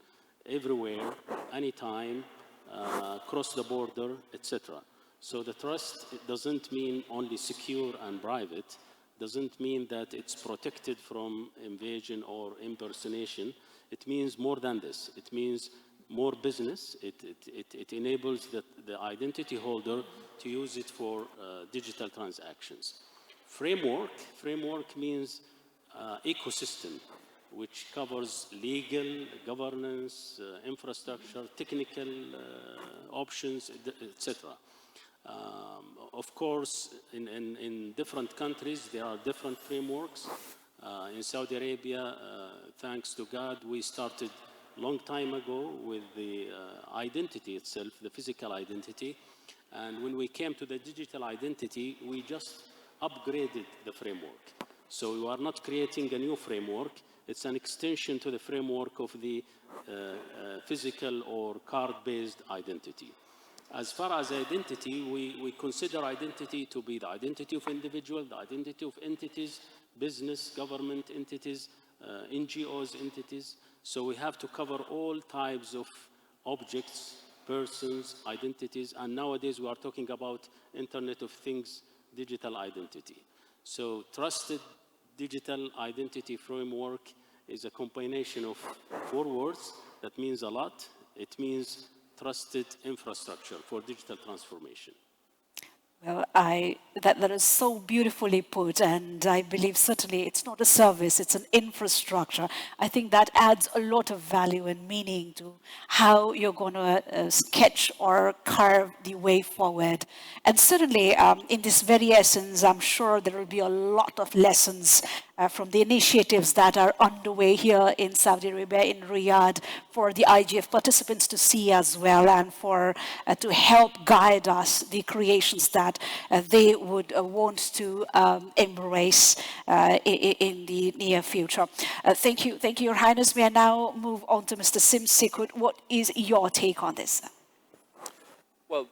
everywhere, anytime, across the border, etc. So the trust, it doesn't mean only secure and private, doesn't mean that it's protected from invasion or impersonation. It means more than this. It means more business. It enables the identity holder to use it for digital transactions. Framework. Framework means ecosystem, which covers legal, governance, infrastructure, technical options, etc. Of course, in different countries, there are different frameworks. In Saudi Arabia, thanks to God, we started long time ago with the identity itself, the physical identity. And when we came to the digital identity, we just upgraded the framework. So we are not creating a new framework. It's an extension to the framework of the physical or card-based identity. As far as identity, we consider identity to be the identity of individual, the identity of entities, business, government entities, NGOs entities. So we have to cover all types of objects, persons, identities, and nowadays we are talking about Internet of Things, digital identity. So trusted digital identity framework is a combination of 4 words that means a lot. It means trusted infrastructure for digital transformation. Well, that is so beautifully put, and I believe certainly it's not a service, it's an infrastructure. I think that adds a lot of value and meaning to how you're going to sketch or carve the way forward. And certainly, in this very essence, I'm sure there will be a lot of lessons from the initiatives that are underway here in Saudi Arabia, in Riyadh, for the IGF participants to see as well, and for to help guide us the creations that they would want to embrace in the near future. Thank you, Your Highness. May I now move on to Mr. Sim Sikut. What is your take on this? Well,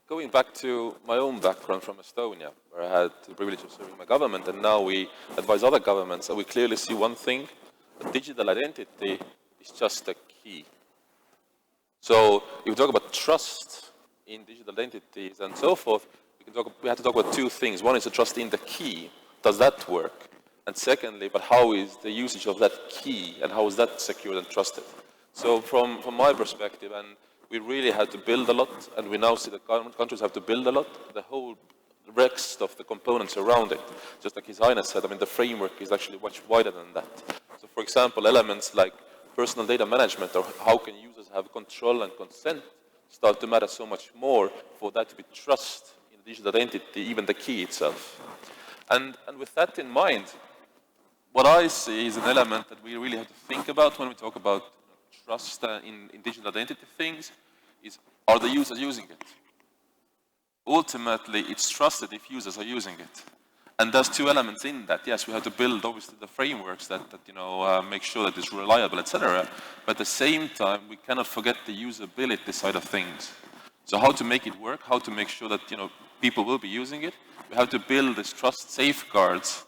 going back to my own background from Estonia, where I had the privilege of serving my government, and now we advise other governments, and we clearly see one thing: that digital identity is just a key. So if we talk about trust in digital identities and so forth, we have to talk about 2 things. One is the trust in the key. Does that work? And secondly, but how is the usage of that key, and how is that secured and trusted? So from my perspective, and we really had to build a lot, and we now see that countries have to build a lot. The whole rest of the components around it, just like His Highness said, I mean, the framework is actually much wider than that. So for example, elements like personal data management, or how can users have control and consent, start to matter so much more for that to be trust in digital identity, even the key itself. And with that in mind, what I see is an element that we really have to think about when we talk about trust in digital identity things is, are the users using it? Ultimately, it's trusted if users are using it. And there's 2 elements in that. Yes, we have to build, obviously, the frameworks that make sure that it's reliable, etc. But at the same time, we cannot forget the usability side of things. So how to make it work, how to make sure that people will be using it. We have to build these trust safeguards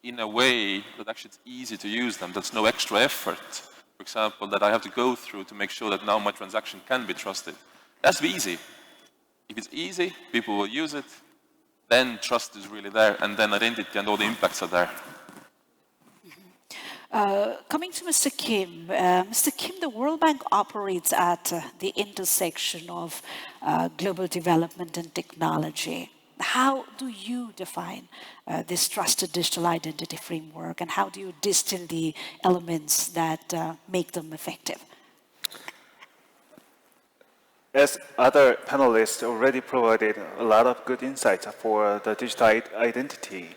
in a way that actually it's easy to use them. That's no extra effort, for example, that I have to go through to make sure that now my transaction can be trusted. It has to be easy. If it's easy, people will use it, then trust is really there, and then identity and all the impacts are there. Coming to Mr. Kim. Mr. Kim, the World Bank operates at the intersection of global development and technology. How do you define this trusted digital identity framework, and how do you distill the elements that make them effective? As other panelists already provided a lot of good insights for the digital identity,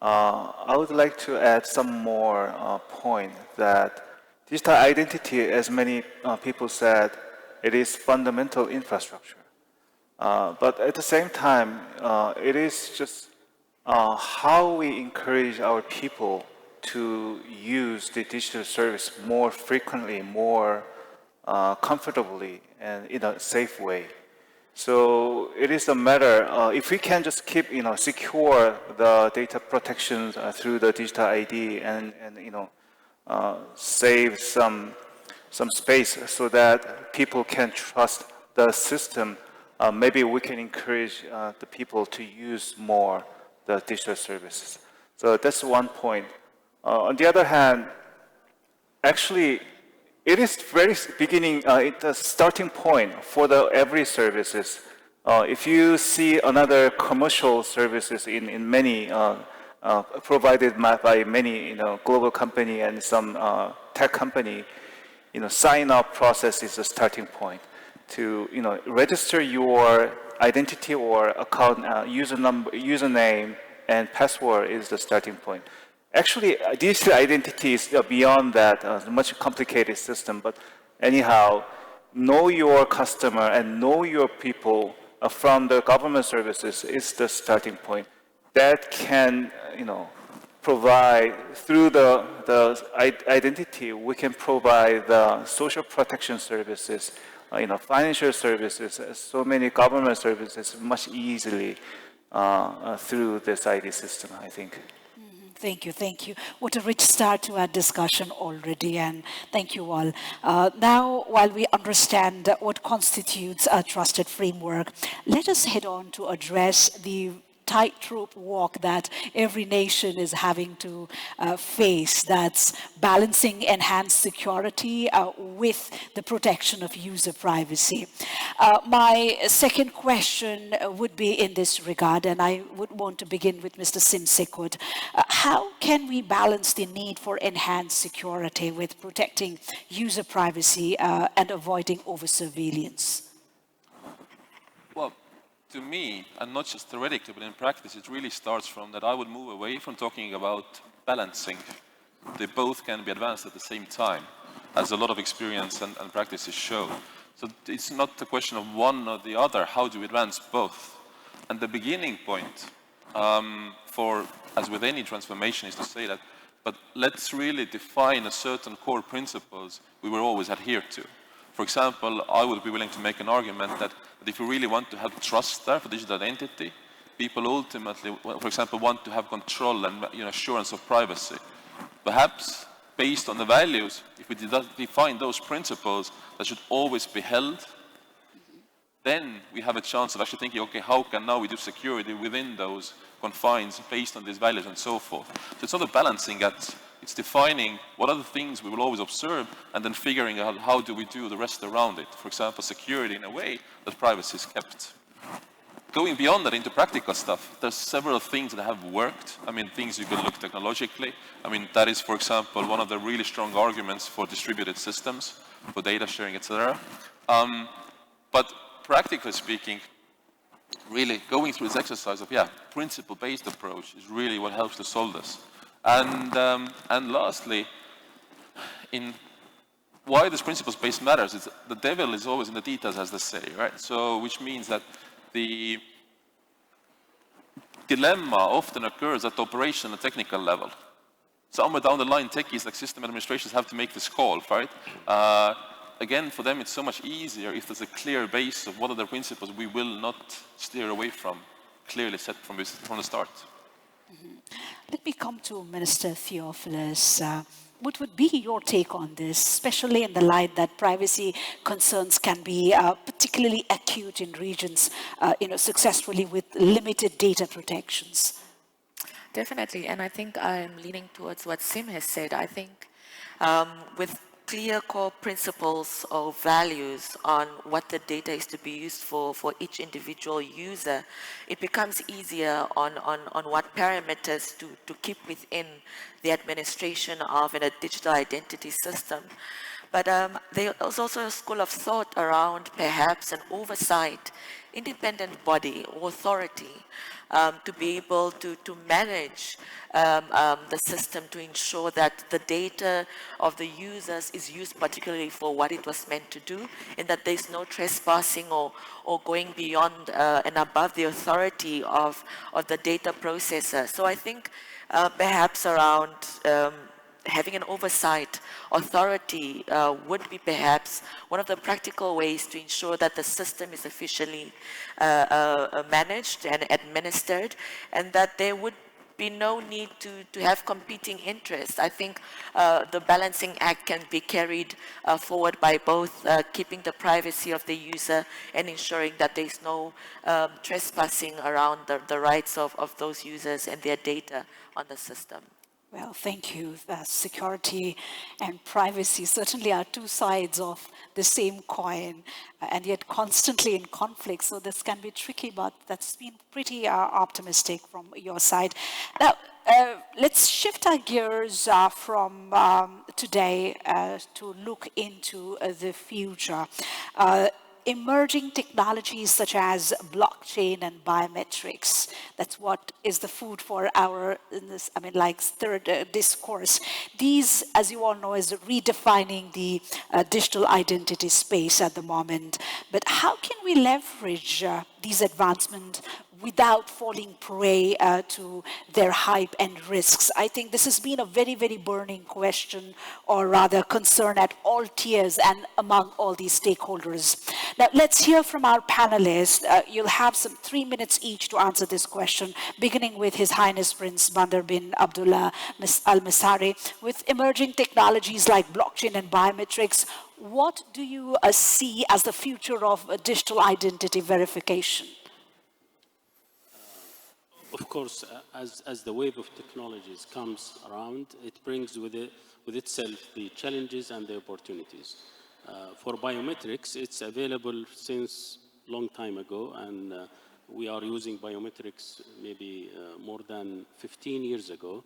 I would like to add some more point that digital identity, as many people said, it is fundamental infrastructure. But at the same time, it is just how we encourage our people to use the digital service more frequently, more comfortably, and in a safe way. So it is a matter, if we can just keep, secure the data protections through the digital ID and save some space so that people can trust the system, maybe we can encourage the people to use more the digital services. So that's one point. On the other hand, actually, it is very beginning, the starting point for the every services. If you see another commercial services in many provided by many, global company and some tech company, sign up process is a starting point to, register your identity or account username and password is the starting point. Actually, digital identity is beyond that, a much complicated system, but anyhow, know your customer and know your people from the government services is the starting point. That can, provide, through the identity, we can provide the social protection services, financial services, so many government services much easily through this ID system, I think. Thank you, thank you. What a rich start to our discussion already, and thank you all. Now, while we understand what constitutes a trusted framework, let us head on to address the tightrope walk that every nation is having to face. That's balancing enhanced security with the protection of user privacy. My second question would be in this regard, and I would want to begin with Mr. Simsekut. How can we balance the need for enhanced security with protecting user privacy and avoiding over-surveillance? Well, to me, and not just theoretically, but in practice, it really starts from that I would move away from talking about balancing. They both can be advanced at the same time, as a lot of experience and practices show. So it's not a question of one or the other. How do we advance both? And the beginning point as with any transformation, is to say that, but let's really define a certain core principles we will always adhere to. For example, I would be willing to make an argument that if you really want to have trust there for digital identity, people ultimately, for example, want to have control and assurance of privacy. Perhaps based on the values, if we define those principles that should always be held, then we have a chance of actually thinking, okay, how can now we do security within those confines based on these values and so forth. So it's not a balancing act. It's defining what are the things we will always observe and then figuring out how do we do the rest around it. For example, security in a way that privacy is kept. Going beyond that into practical stuff, there's several things that have worked. I mean, things you can look technologically. I mean, that is, for example, one of the really strong arguments for distributed systems, for data sharing, etc. But practically speaking, really going through this exercise of, principle-based approach is really what helps to solve this. And lastly, in why this principles-based matters is the devil is always in the details, as they say, right? So, which means that the dilemma often occurs at the operational and technical level. Somewhere down the line, techies like system administrators have to make this call, right? Again, for them, it's so much easier if there's a clear base of what are the principles we will not steer away from, clearly set from the start. Let me come to Minister Theophilus. What would be your take on this, especially in the light that privacy concerns can be particularly acute in regions, successfully with limited data protections? Definitely, and I think I'm leaning towards what Sim has said. I think with clear core principles or values on what the data is to be used for each individual user, it becomes easier on what parameters to keep within the administration of a digital identity system. But there's also a school of thought around perhaps an oversight, independent body or authority to be able to manage the system to ensure that the data of the users is used particularly for what it was meant to do, and that there's no trespassing or going beyond and above the authority of the data processor. So I think perhaps around having an oversight authority would be perhaps one of the practical ways to ensure that the system is efficiently managed and administered, and that there would be no need to have competing interests. I think the balancing act can be carried forward by both keeping the privacy of the user and ensuring that there's no trespassing around the rights of those users and their data on the system. Well, thank you. Security and privacy certainly are two sides of the same coin, and yet constantly in conflict. So this can be tricky, but that's been pretty optimistic from your side. Now, let's shift our gears from today to look into the future. Emerging technologies such as blockchain and biometrics, that's what is the food for our, third discourse. These, as you all know, is redefining the digital identity space at the moment. But how can we leverage these advancements without falling prey to their hype and risks? I think this has been a very, very burning question, or rather concern at all tiers and among all these stakeholders. Now, let's hear from our panelists. You'll have some 3 minutes each to answer this question, beginning with His Highness Prince Bandar bin Abdullah Al Masari. With emerging technologies like blockchain and biometrics, what do you see as the future of digital identity verification? Of course, as the wave of technologies comes around, it brings with itself the challenges and the opportunities. For biometrics, it's available since long time ago, and we are using biometrics maybe more than 15 years ago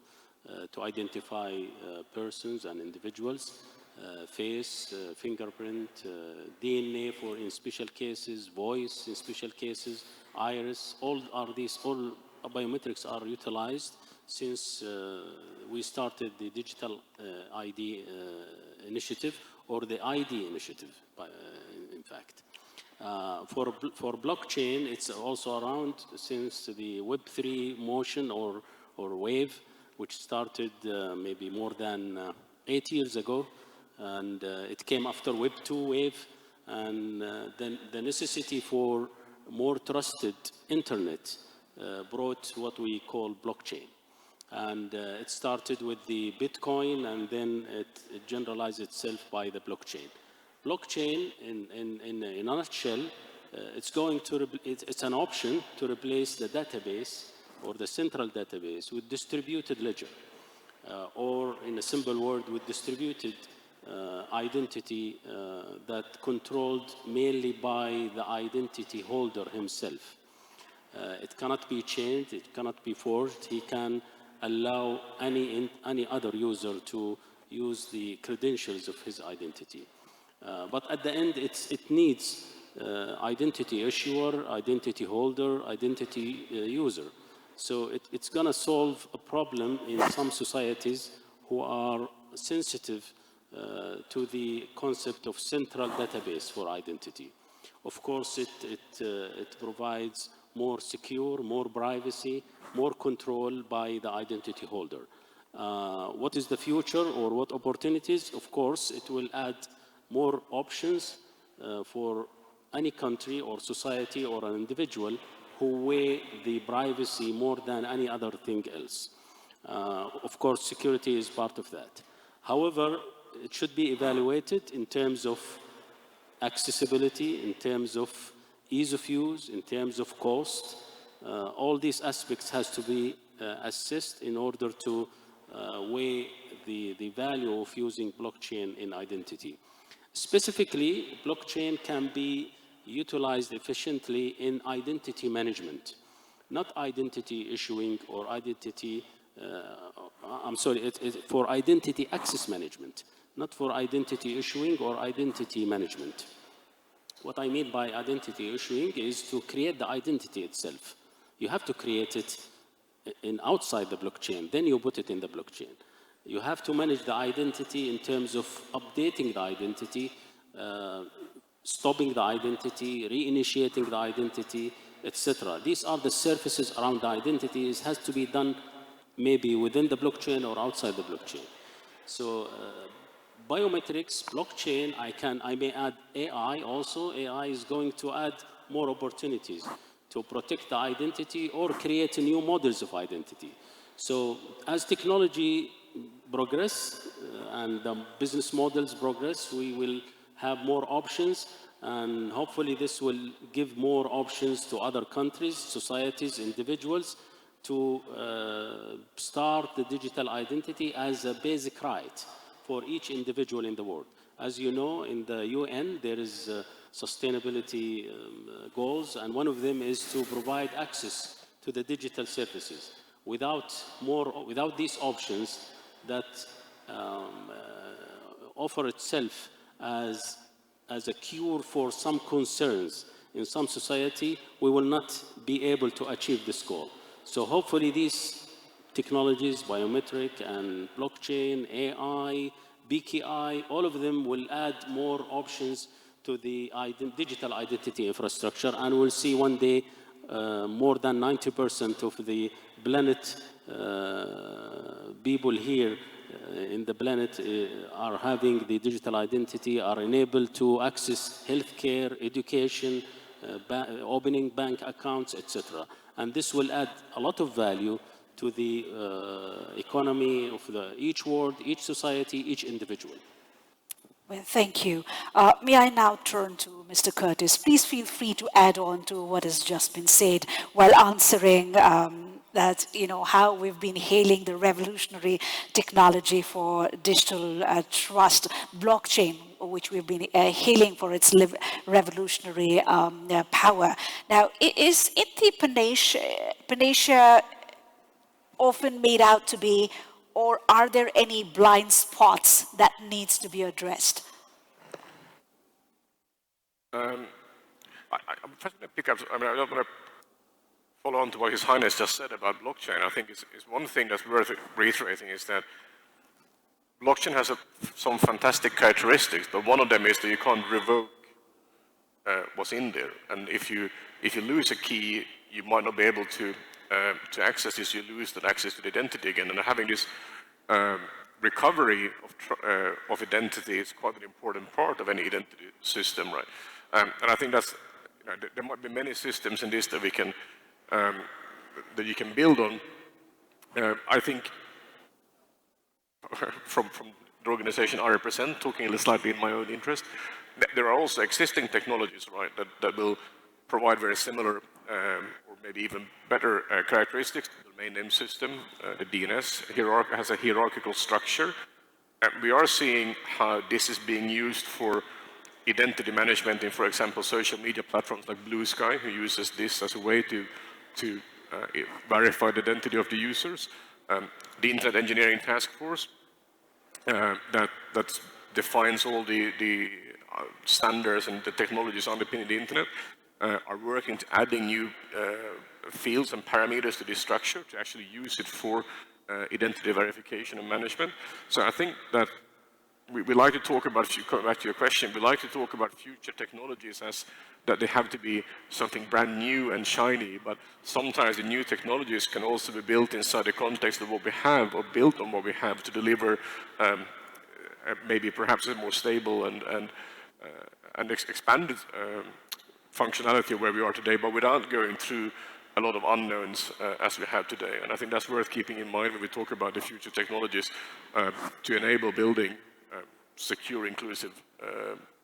to identify persons and individuals, face, fingerprint, DNA for in special cases, voice in special cases, iris, all biometrics are utilized since we started the digital ID initiative, or the ID initiative, in fact. For blockchain, it's also around since the Web3 motion or wave, which started maybe more than 8 years ago, and it came after Web2 wave, and then the necessity for more trusted internet brought what we call blockchain. And it started with the Bitcoin, and then it generalized itself by the blockchain. Blockchain, in a nutshell, it's an option to replace the database or the central database with distributed ledger, or in a simple word, with distributed identity that controlled mainly by the identity holder himself. It cannot be changed, it cannot be forged. He can allow any other user to use the credentials of his identity. But at the end, it needs identity issuer, identity holder, identity user. So it's going to solve a problem in some societies who are sensitive to the concept of central database for identity. Of course, it provides more secure, more privacy, more control by the identity holder. What is the future, or what opportunities? Of course, it will add more options for any country or society or an individual who weigh the privacy more than any other thing else. Of course, security is part of that. However, it should be evaluated in terms of accessibility, in terms of ease of use, in terms of cost. All these aspects has to be assessed in order to weigh the value of using blockchain in identity. Specifically, blockchain can be utilized efficiently in identity management, not identity issuing or identity, for identity access management, not for identity issuing or identity management. What I mean by identity issuing is to create the identity itself. You have to create it outside the blockchain, then you put it in the blockchain. You have to manage the identity in terms of updating the identity, stopping the identity, reinitiating the identity, etc. These are the surfaces around the identity. It has to be done maybe within the blockchain or outside the blockchain. So biometrics, blockchain, I may add AI also. AI is going to add more opportunities to protect the identity or create new models of identity. So as technology progress and the business models progress, we will have more options, and hopefully this will give more options to other countries, societies, individuals to start the digital identity as a basic right for each individual in the world. As you know, in the UN, there is sustainability goals, and one of them is to provide access to the digital services. without these options that offer itself as a cure for some concerns in some society, we will not be able to achieve this goal. So hopefully these technologies, biometric and blockchain, AI, BKI, all of them will add more options to the digital identity infrastructure, and we'll see one day more than 90% of the planet people here in the planet are having the digital identity, are enabled to access healthcare, education, opening bank accounts, etc. And this will add a lot of value to the economy of each world, each society, each individual. Well, thank you. May I now turn to Mr. Curtis? Please feel free to add on to what has just been said while answering that, how we've been hailing the revolutionary technology for digital trust, blockchain, which we've been hailing for its revolutionary power. Now, is it the panacea often made out to be, or are there any blind spots that needs to be addressed? I'm first going to pick up, I don't want to follow on to what His Highness just said about blockchain. I think it's one thing that's worth reiterating is that blockchain has some fantastic characteristics, but one of them is that you can't revoke what's in there. And if you lose a key, you might not be able to access this, you lose that access to the identity again. And having this recovery of identity is quite an important part of any identity system, right? And I think that's, there might be many systems in this that we can, that you can build on. I think from the organization I represent, talking a little slightly in my own interest, there are also existing technologies, right, that will provide very similar or maybe even better characteristics. The domain name system, the DNS, has a hierarchical structure. And we are seeing how this is being used for identity management in, for example, social media platforms like Blue Sky, who uses this as a way to verify the identity of the users. The Internet Engineering Task Force that defines all the standards and the technologies underpinning the Internet are working to adding new fields and parameters to this structure to actually use it for identity verification and management. So I think that we like to talk about, if you come back to your question, we like to talk about future technologies as that they have to be something brand new and shiny, but sometimes the new technologies can also be built inside the context of what we have or built on what we have to deliver maybe perhaps a more stable and expanded functionality where we are today, but without going through a lot of unknowns as we have today. And I think that's worth keeping in mind when we talk about the future technologies to enable building secure, inclusive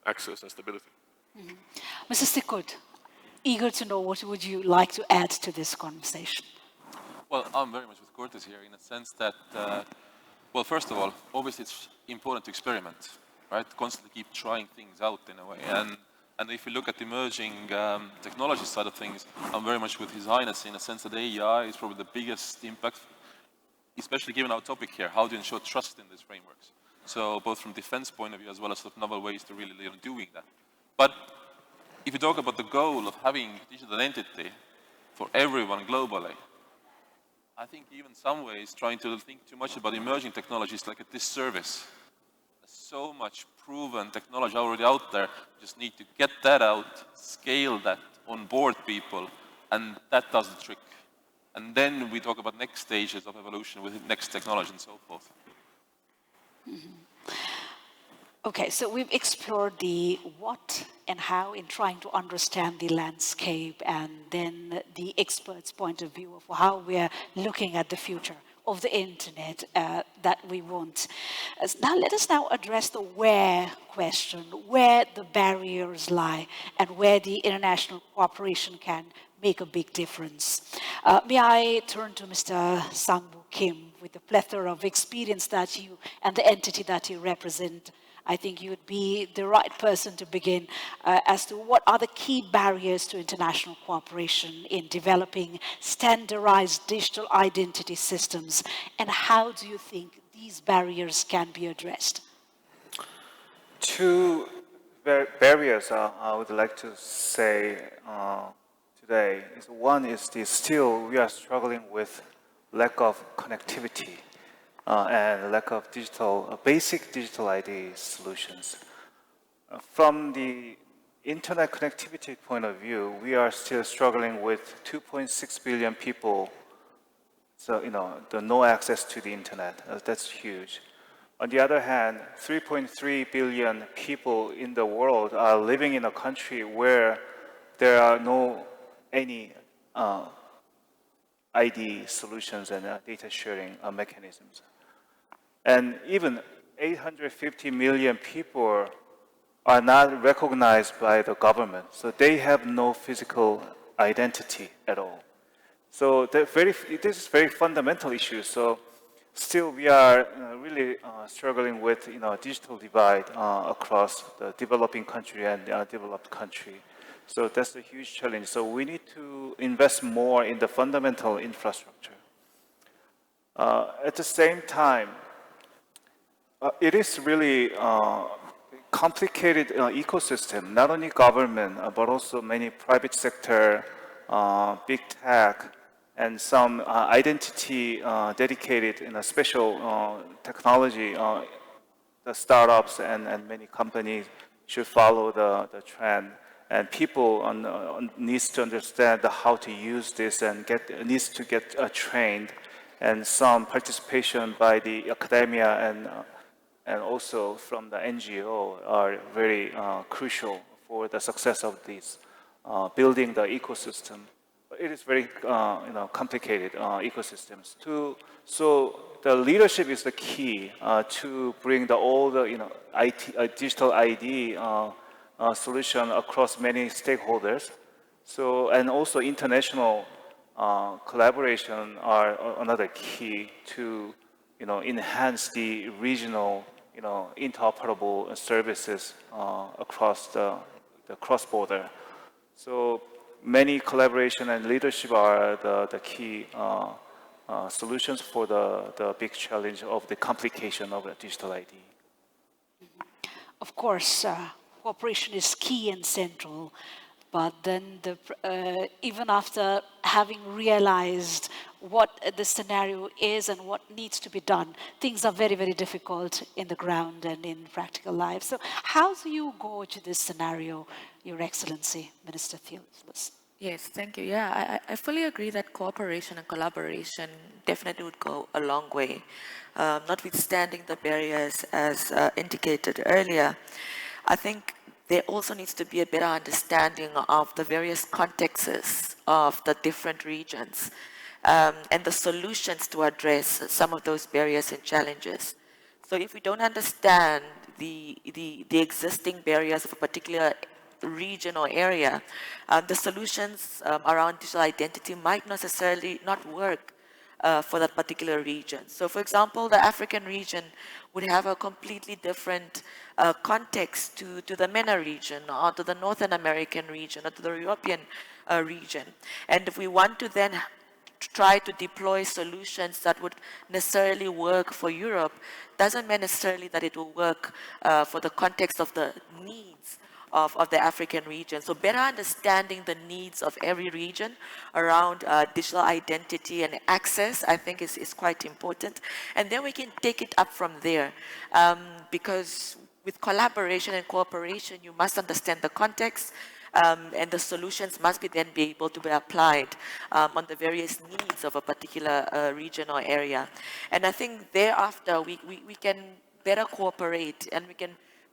access and stability. Mm-hmm. Mr. Stickwood, eager to know what would you like to add to this conversation? Well, I'm very much with Curtis here in a sense that, well, first of all, obviously it's important to experiment, right? Constantly keep trying things out in a way. And if you look at the emerging technology side of things, I'm very much with His Highness in a sense that AI is probably the biggest impact, especially given our topic here, how to ensure trust in these frameworks. So both from defense point of view as well as sort of novel ways to really doing that. But if you talk about the goal of having digital identity for everyone globally, I think even some ways trying to think too much about emerging technologies like a disservice. There's so much proven technology already out there, just need to get that out, scale that, onboard people, and that does the trick. And then we talk about next stages of evolution with next technology and so forth. Mm-hmm. Okay, so we've explored the what and how in trying to understand the landscape and then the expert's point of view of how we're looking at the future of the internet that we want. Now let us now address the where question, where the barriers lie and where the international cooperation can make a big difference. May I turn to Mr. Sang-Woo Kim with the plethora of experience that you and the entity that you represent I think you would be the right person to begin as to what are the key barriers to international cooperation in developing standardized digital identity systems, and how do you think these barriers can be addressed? Two barriers I would like to say today is one is still we are struggling with lack of connectivity and lack of basic digital ID solutions. From the internet connectivity point of view, we are still struggling with 2.6 billion people. So, the no access to the internet, that's huge. On the other hand, 3.3 billion people in the world are living in a country where there are no any ID solutions and data sharing mechanisms. And even 850 million people are not recognized by the government. So they have no physical identity at all. So this is very fundamental issue. So still we are really struggling with digital divide across the developing country and developed country. So that's a huge challenge. So we need to invest more in the fundamental infrastructure. At the same time, it is really complicated ecosystem, not only government, but also many private sector, big tech, and some identity dedicated in a special technology. The startups and many companies should follow the trend. And people needs to understand how to use this and needs to get trained. And some participation by the academia and also from the NGO are very crucial for the success of this, building the ecosystem. It is very complicated ecosystems. So the leadership is the key to bring all the digital ID solution across many stakeholders. So and also international collaboration are another key to enhance the regional interoperable services across the cross-border. So many collaboration and leadership are the key solutions for the big challenge of the complication of the digital ID. Of course, cooperation is key and central, but then even after having realized what the scenario is and what needs to be done, things are very, very difficult in the ground and in practical life. So how do you go to this scenario, Your Excellency, Minister Theophilus? Yes, thank you. Yeah, I fully agree that cooperation and collaboration definitely would go a long way, notwithstanding the barriers as indicated earlier. I think there also needs to be a better understanding of the various contexts of the different regions and the solutions to address some of those barriers and challenges. So if we don't understand the existing barriers of a particular region or area, the solutions around digital identity might necessarily not work for that particular region. So for example, the African region would have a completely different context to the MENA region or to the Northern American region or to the European region. And if we want to then try to deploy solutions that would necessarily work for Europe, doesn't mean necessarily that it will work for the context of the needs of the African region. So better understanding the needs of every region around digital identity and access, I think is quite important. And then we can take it up from there. Because with collaboration and cooperation, you must understand the context, and the solutions must then be able to be applied on the various needs of a particular region or area. And I think thereafter, we can better cooperate and we can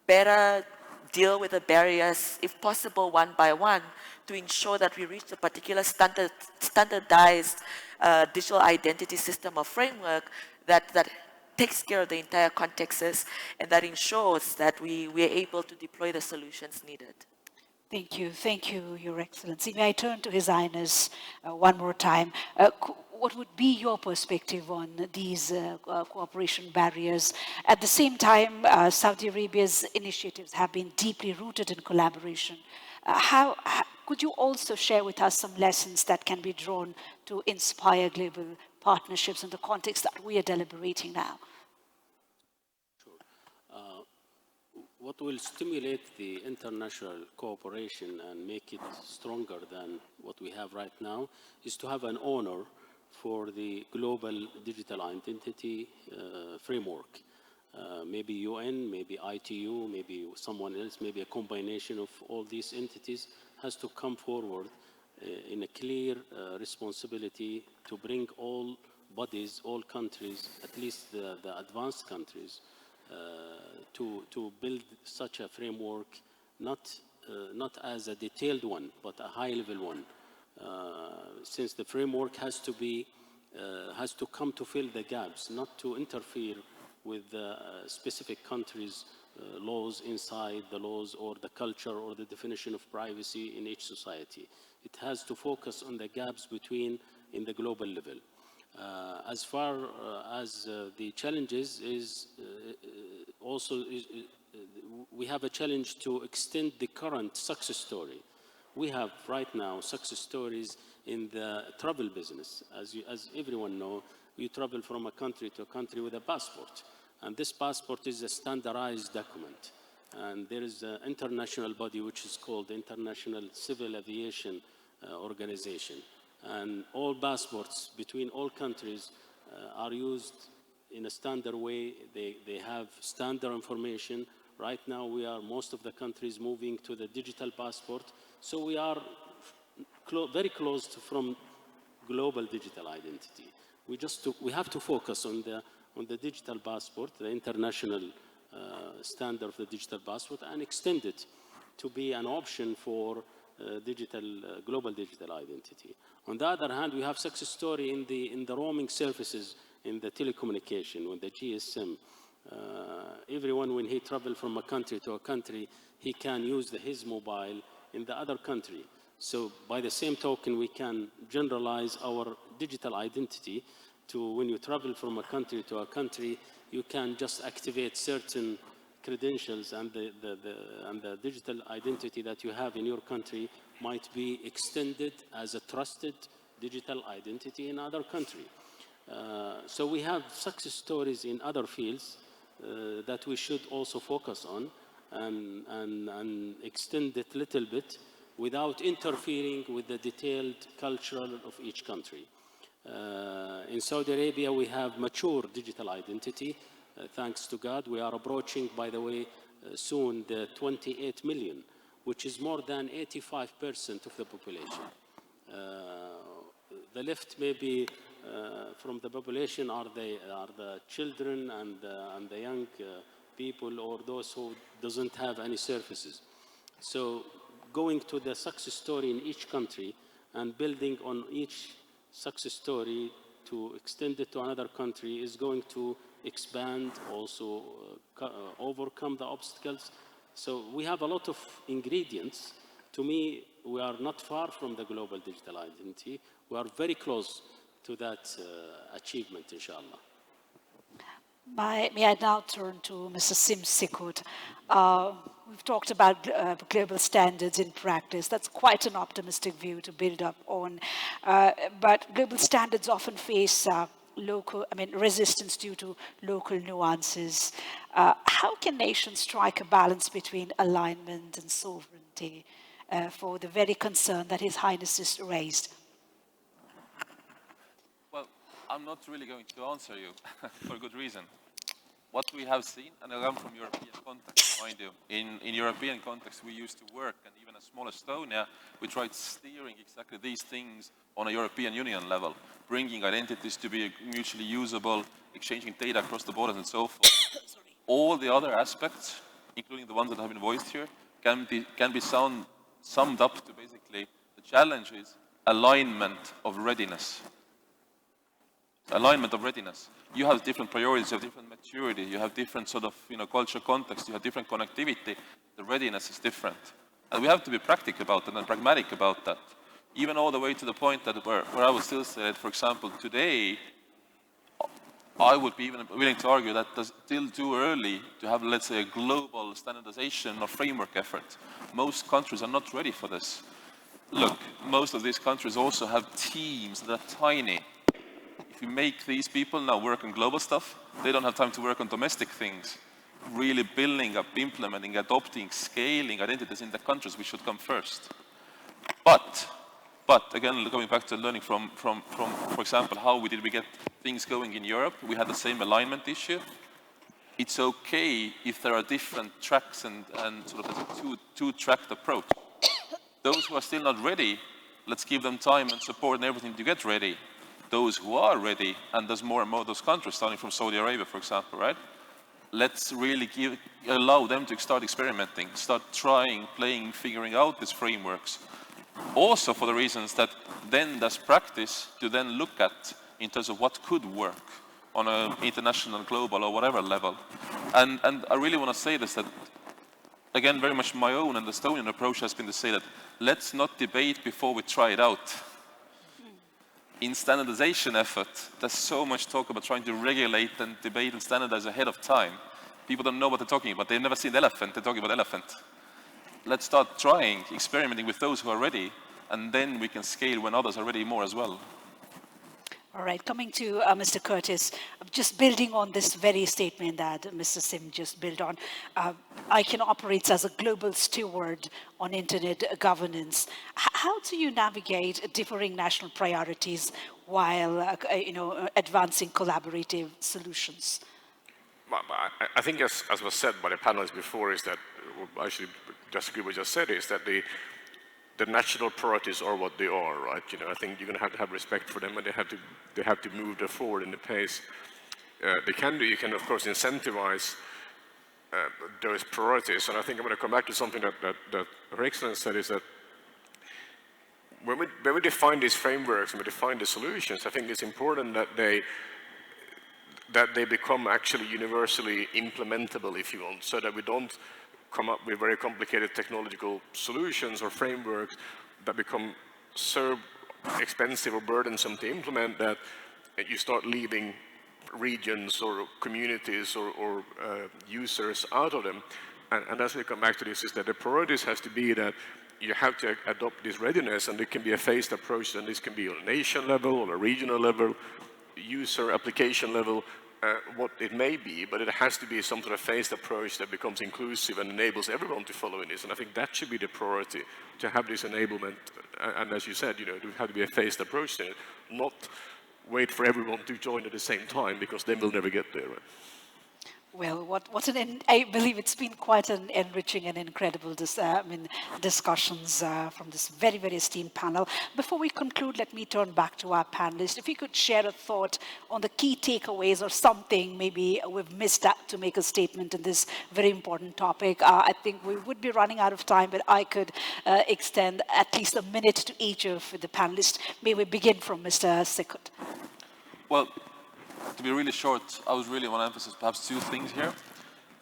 better deal with the barriers, if possible, one by one, to ensure that we reach a particular standardized digital identity system or framework that takes care of the entire contexts and that ensures that we are able to deploy the solutions needed. Thank you, Your Excellency. May I turn to His Highness one more time? what would be your perspective on these cooperation barriers? At the same time, Saudi Arabia's initiatives have been deeply rooted in collaboration. Could you also share with us some lessons that can be drawn to inspire global partnerships in the context that we are deliberating now? What will stimulate the international cooperation and make it stronger than what we have right now is to have an owner for the global digital identity framework. Maybe UN, maybe ITU, maybe someone else, maybe a combination of all these entities has to come forward in a clear responsibility to bring all bodies, all countries, at least the advanced countries, to build such a framework, not as a detailed one, but a high-level one. Since the framework has to come to fill the gaps, not to interfere with specific countries' laws inside the laws or the culture or the definition of privacy in each society. It has to focus on the gaps between in the global level. As far as the challenges we have a challenge to extend the current success story. We have right now success stories in the travel business. As everyone knows, you travel from a country to a country with a passport. And this passport is a standardized document. And there is an international body which is called the International Civil Aviation Organization. And all passports between all countries are used in a standard way. They have standard information. Right now, most of the countries moving to the digital passport. So we are very close from global digital identity. We have to focus on the digital passport, the international standard of the digital passport, and extend it to be an option for global digital identity. On the other hand, we have success story in the roaming services in the telecommunication, with the GSM. Everyone, when he travels from a country to a country, he can use his mobile in the other country. So by the same token, we can generalize our digital identity to when you travel from a country to a country, you can just activate certain credentials, and the digital identity that you have in your country might be extended as a trusted digital identity in other country. So we have success stories in other fields that we should also focus on and extend it a little bit without interfering with the detailed culture of each country. In Saudi Arabia, we have mature digital identity. Thanks to God, we are approaching, by the way, soon the 28 million, which is more than 85% of the population. The left maybe from the population are the children and the young people, or those who doesn't have any services. So going to the success story in each country and building on each success story to extend it to another country is going to expand, also overcome the obstacles. So we have a lot of ingredients. To me, we are not far from the global digital identity. We are very close to that achievement, inshallah. May I now turn to Mr. Sim Sikut. We've talked about global standards in practice. That's quite an optimistic view to build up on. But global standards often face resistance due to local nuances. How can nations strike a balance between alignment and sovereignty for the very concern that His Highness has raised? Well, I'm not really going to answer you for a good reason. What we have seen, and I come from European context, mind you, in European context we used to work, and even as small Estonia, we tried steering exactly these things on a European Union level, bringing identities to be mutually usable, exchanging data across the borders and so forth. All the other aspects, including the ones that have been voiced here, can be summed up to basically the challenge is alignment of readiness. Alignment of readiness. You have different priorities, you have different maturity, you have different sort of cultural context, you have different connectivity. The readiness is different. And we have to be practical about that and pragmatic about that. even all the way to the point that where I would still say that, for example, today, I would be even willing to argue that it's still too early to have, let's say, a global standardization or framework effort. Most countries are not ready for this. Look, most of these countries also have teams that are tiny. If you make these people now work on global stuff, they don't have time to work on domestic things. Really building up, implementing, adopting, scaling identities in the countries, we should come first. But again, going back to learning from, for example, how did we get things going in Europe? We had the same alignment issue. It's okay if there are different tracks and sort of a two-tracked approach. Those who are still not ready, let's give them time and support and everything to get ready. Those who are ready, and there's more and more of those countries, starting from Saudi Arabia, for example, right? Let's really allow them to start experimenting, start trying, playing, figuring out these frameworks. Also for the reasons that then there's practice to then look at in terms of what could work on an international, global, or whatever level. And I really want to say this, that again, very much my own and the Estonian approach has been to say that let's not debate before we try it out. In standardization effort, there's so much talk about trying to regulate and debate and standardize ahead of time. People don't know what they're talking about. They've never seen the elephant, they're talking about elephant. Let's start trying, experimenting with those who are ready, and then we can scale when others are ready more as well. All right, coming to Mr. Curtis, just building on this very statement that Mr. Sim just built on, ICANN operates as a global steward on internet governance. How do you navigate differing national priorities while advancing collaborative solutions? I think, as was said by the panelists before, is that, or actually just agree with what you just said, is that the national priorities are what they are, right? I think you're going to have respect for them, and they have to move forward in the pace. You can of course incentivize those priorities, and I think I'm going to come back to something that Her Excellency said, is that when we define these frameworks and we define the solutions, I think it's important that they become actually universally implementable, if you want, so that we don't come up with very complicated technological solutions or frameworks that become so expensive or burdensome to implement that you start leaving regions or communities or users out of them. And as we come back to this, is that the priorities has to be that you have to adopt this readiness, and it can be a phased approach, and this can be on a nation level, on a regional level, user application level, what it may be, but it has to be some sort of phased approach that becomes inclusive and enables everyone to follow in this. And I think that should be the priority, to have this enablement. And as you said, there has to be a phased approach to it, not wait for everyone to join at the same time, because then we'll never get there. Right? Well, I believe it's been quite an enriching and incredible discussions from this very, very esteemed panel. Before we conclude, let me turn back to our panelists. If you could share a thought on the key takeaways or something maybe we've missed out to make a statement in this very important topic. I think we would be running out of time, but I could extend at least a minute to each of the panelists. May we begin from Mr. Sikut? Well, to be really short, I was really want to emphasize perhaps two things here.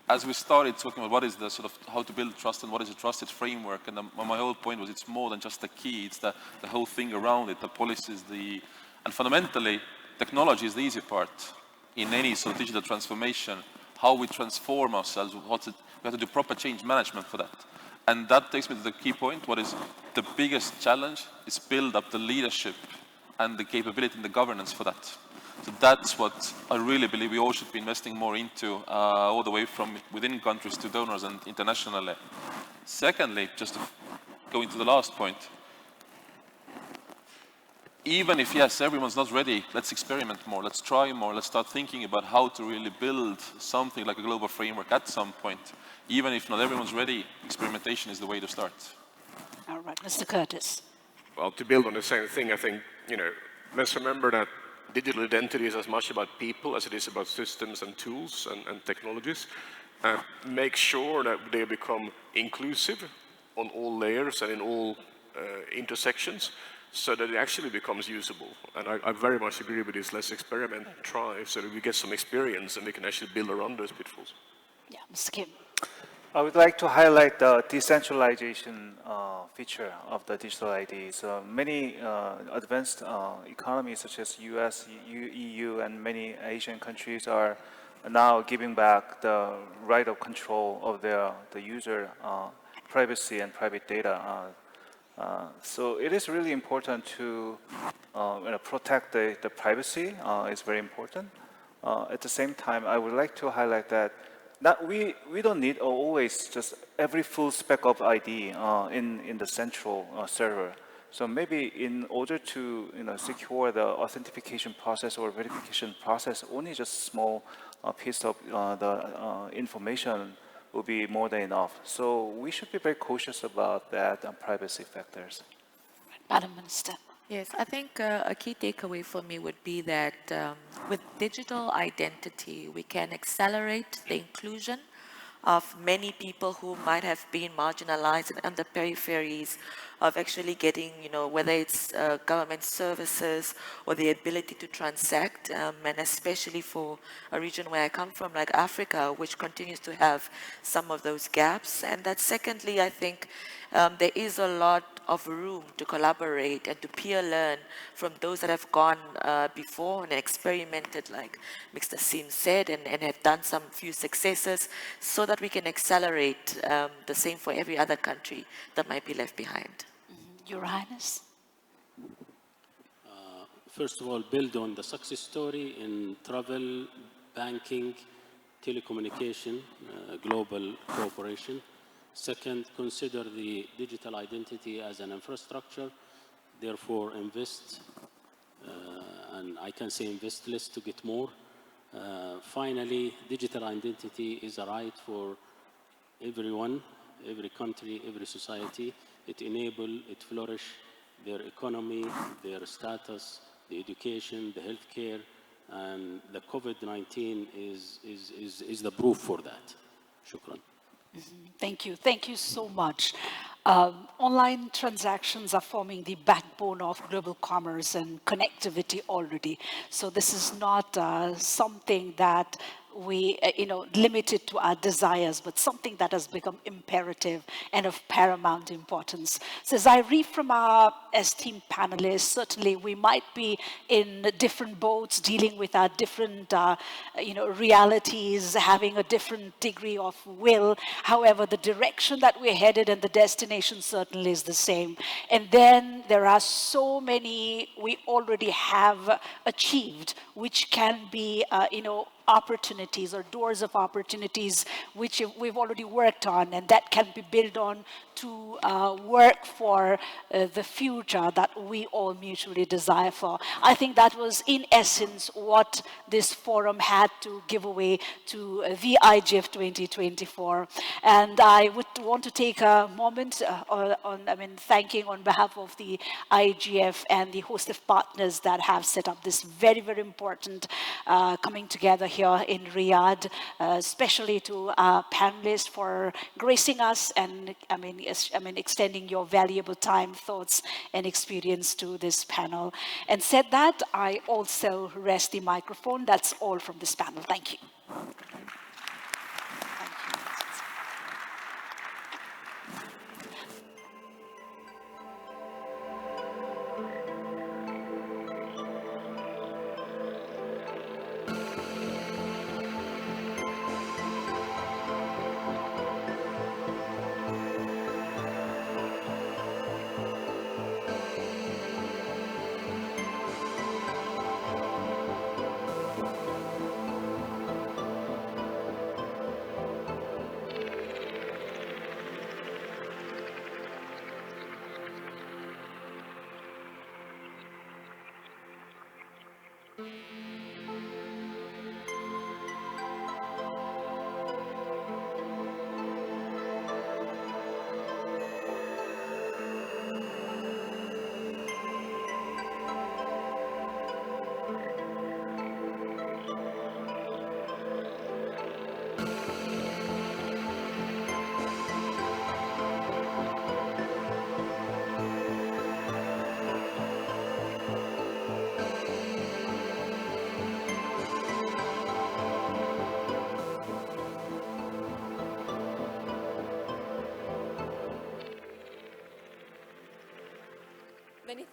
As we started talking about what is the sort of how to build trust and what is a trusted framework, and my whole point was it's more than just the key, it's the whole thing around it, the policies, and fundamentally, technology is the easy part in any sort of digital transformation. How we transform ourselves, we have to do proper change management for that. And that takes me to the key point. What is the biggest challenge is build up the leadership and the capability and the governance for that. So that's what I really believe we all should be investing more into, all the way from within countries to donors and internationally. Secondly, just to go into the last point, even if, yes, everyone's not ready, let's experiment more, let's try more, let's start thinking about how to really build something like a global framework at some point. Even if not everyone's ready, experimentation is the way to start. All right, Mr. Curtis. Well, to build on the same thing, I think, let's remember that digital identity is as much about people as it is about systems and tools and technologies. Make sure that they become inclusive on all layers and in all intersections, so that it actually becomes usable. And I very much agree with this. Let's experiment, try, so that we get some experience and we can actually build around those pitfalls. Yeah, Mr. Kim. I would like to highlight the decentralization feature of the digital ID. So many advanced economies such as US, EU, and many Asian countries are now giving back the right of control of the user privacy and private data. So it is really important to protect the privacy. It's very important. At the same time, I would like to highlight that we don't need always just every full spec of ID in the central server. So maybe in order to secure the authentication process or verification process, only just small piece of the information will be more than enough. So we should be very cautious about that privacy factors. Madam Minister. Yes, I think a key takeaway for me would be that with digital identity, we can accelerate the inclusion of many people who might have been marginalized and on the peripheries of actually getting, whether it's government services or the ability to transact, and especially for a region where I come from, like Africa, which continues to have some of those gaps. And that secondly, I think there is a lot of room to collaborate and to peer learn from those that have gone before and experimented, like Mr. Sim said, and have done some few successes, so that we can accelerate the same for every other country that might be left behind. Your Highness. First of all, build on the success story in travel, banking, telecommunication, global cooperation. Second, consider the digital identity as an infrastructure, therefore invest, and I can say invest less to get more. Finally, digital identity is a right for everyone, every country, every society. It enables, it flourish their economy, their status, the education, the healthcare, and the COVID-19 is the proof for that. Shukran. Thank you. Thank you so much. Online transactions are forming the backbone of global commerce and connectivity already. So this is not something that we, limited to our desires, but something that has become imperative and of paramount importance. So as I read from our esteemed panelists, certainly we might be in different boats, dealing with our different, realities, having a different degree of will. However, the direction that we're headed and the destination certainly is the same. And then there are so many we already have achieved, which can be, opportunities or doors of opportunities which we've already worked on, and that can be built on to work for the future that we all mutually desire for. I think that was in essence what this forum had to give away to the IGF 2024. And I would want to take a moment thanking on behalf of the IGF and the host of partners that have set up this very, very important coming together here in Riyadh, especially to our panelists for gracing us and extending your valuable time, thoughts, and experience to this panel. And said that, I also rest the microphone. That's all from this panel. Thank you.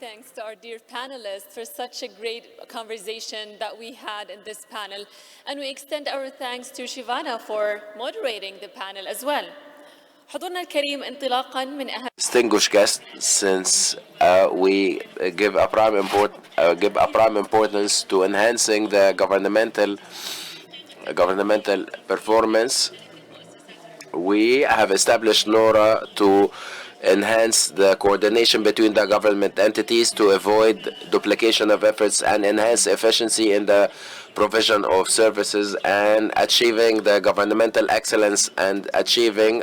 thanks to our dear panelists for such a great conversation that we had in this panel. And we extend our thanks to Shivana for moderating the panel as well. حضورنا الكريم انطلاقا من أهم Distinguished guests, since we give a prime importance to enhancing the governmental performance, we have established NORA to enhance the coordination between the government entities to avoid duplication of efforts and enhance efficiency in the provision of services and achieving the governmental excellence and achieving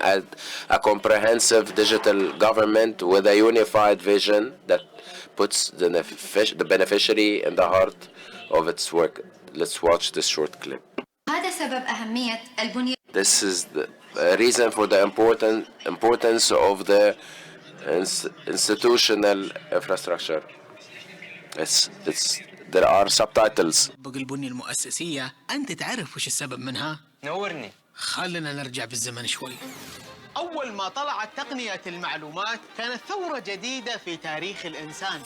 a comprehensive digital government with a unified vision that puts the beneficiary in the heart of its work. Let's watch this short clip. هذا سبب أهمية البنية. This is the reason for the importance of the institutional infrastructure. There are subtitles. البنية المؤسسية أنت تعرف وش السبب منها؟ نورني. خلنا نرجع بالزمن شوي. أول ما طلعت تقنية المعلومات كانت ثورة جديدة في تاريخ الإنسان.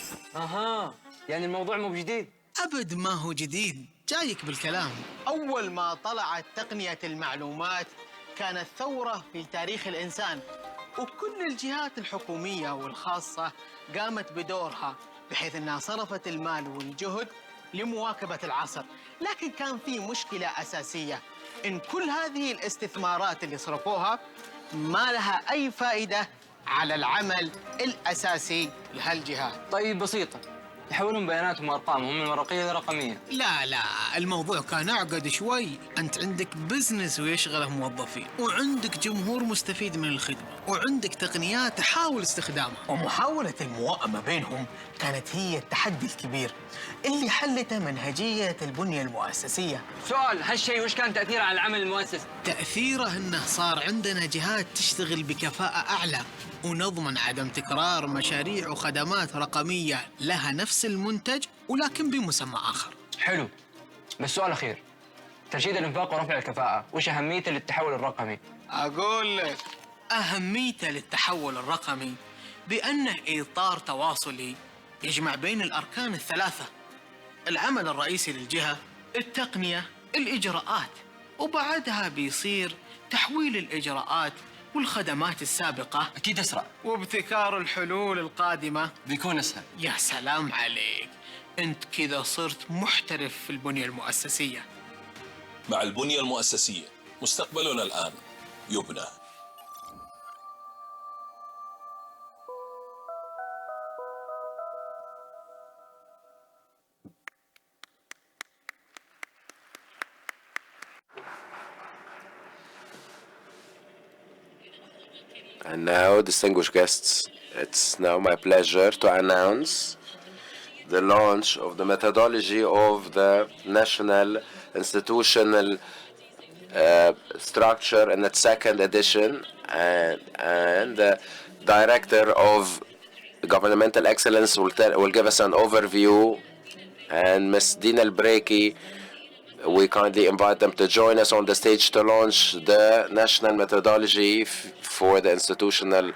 يعني الموضوع مو جديد؟ أبد ما هو جديد، جايك بالكلام. أول ما طلعت تقنية المعلومات كانت ثورة في تاريخ الإنسان، وكل الجهات الحكومية والخاصة قامت بدورها بحيث أنها صرفت المال والجهد لمواكبة العصر. لكن كان في مشكلة أساسية، إن كل هذه الاستثمارات اللي صرفوها ما لها أي فائدة على العمل الأساسي لهالجهات. طيب بسيطة، يحولون بياناتهم وأرقامهم من ورقية لرقمية. لا الموضوع كان أعقد شوي. أنت عندك بزنس ويشغله موظفين، وعندك جمهور مستفيد من الخدمة، وعندك تقنيات تحاول استخدامها. ومحاولة الموائمة بينهم كانت هي التحدي الكبير اللي حلته منهجية البنية المؤسسية. سؤال، هالشيء وش كان تأثيره على العمل المؤسسي؟ تأثيره إنه صار عندنا جهات تشتغل بكفاءة أعلى، ونضمن عدم تكرار مشاريع وخدمات رقمية لها نفس المنتج ولكن بمسمى آخر. حلو، بس سؤال أخير، ترشيد الإنفاق ورفع الكفاءة، وش أهميته للتحول الرقمي؟ أقول لك، أهميته للتحول الرقمي بأنه إطار تواصلي يجمع بين الأركان الثلاثة: العمل الرئيسي للجهة، التقنية، الإجراءات، وبعدها بيصير تحويل الإجراءات والخدمات السابقة أكيد أسرع، وابتكار الحلول القادمة بيكون أسهل. يا سلام عليك، أنت كذا صرت محترف في البنية المؤسسية. مع البنية المؤسسية مستقبلنا الآن يبنى. And now, distinguished guests, it's now my pleasure to announce the launch of the methodology of the National Institutional Structure in its second edition, and the Director of Governmental Excellence will give us an overview, and Ms. Dina Al-Breiki, we kindly invite them to join us on the stage to launch the national methodology for the institutional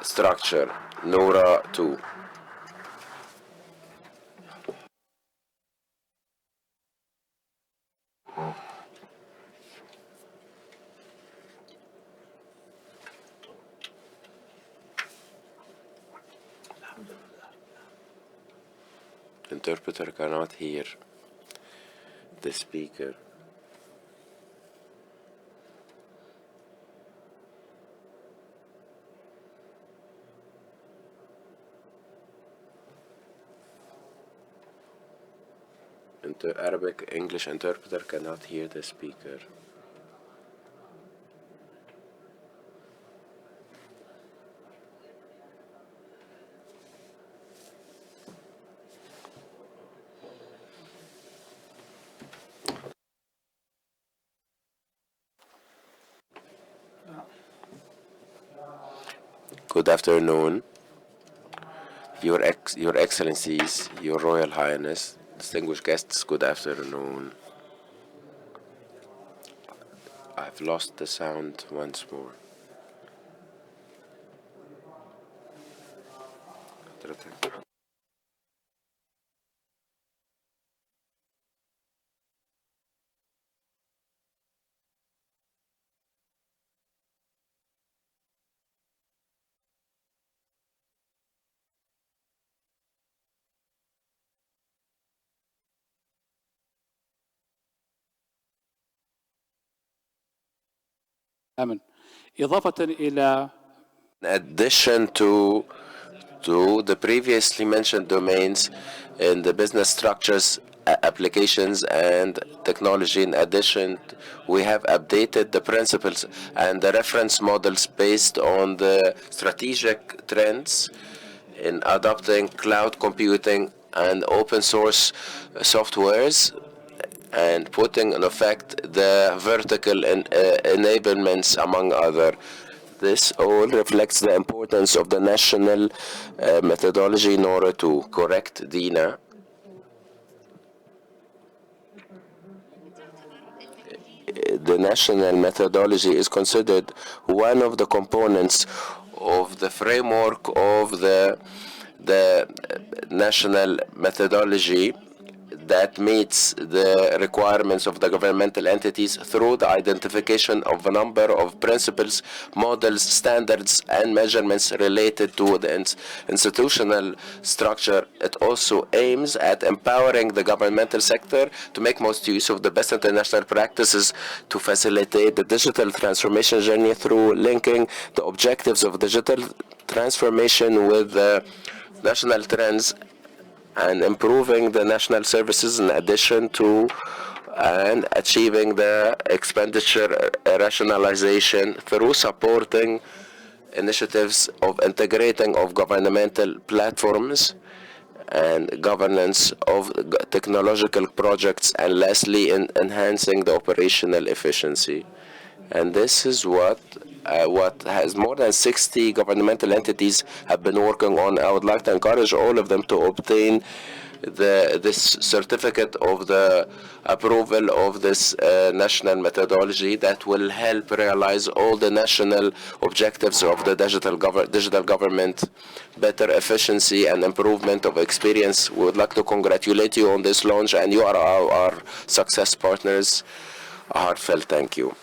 structure, NORA 2. Interpreter cannot hear the speaker. Arabic English interpreter cannot hear the speaker. Good afternoon, Your Excellencies, Your Royal Highness, distinguished guests, good afternoon. I've lost the sound once more. إضافة إلى In addition to the previously mentioned domains in the business structures, applications, and technology, in addition, we have updated the principles and the reference models based on the strategic trends in adopting cloud computing and open source softwares and putting in effect the vertical enablements among other. This all reflects the importance of the national methodology in order to correct Dina. The national methodology is considered one of the components of the framework of the national methodology that meets the requirements of the governmental entities through the identification of a number of principles, models, standards, and measurements related to the institutional structure. It also aims at empowering the governmental sector to make most use of the best international practices to facilitate the digital transformation journey through linking the objectives of digital transformation with the national trends and improving the national services in addition to and achieving the expenditure rationalization through supporting initiatives of integrating of governmental platforms and governance of technological projects, and lastly in enhancing the operational efficiency. And this is what has more than 60 governmental entities have been working on. I would like to encourage all of them to obtain this certificate of the approval of this national methodology that will help realize all the national objectives of the digital government, better efficiency and improvement of experience. We would like to congratulate you on this launch, and you are our success partners. A heartfelt thank you.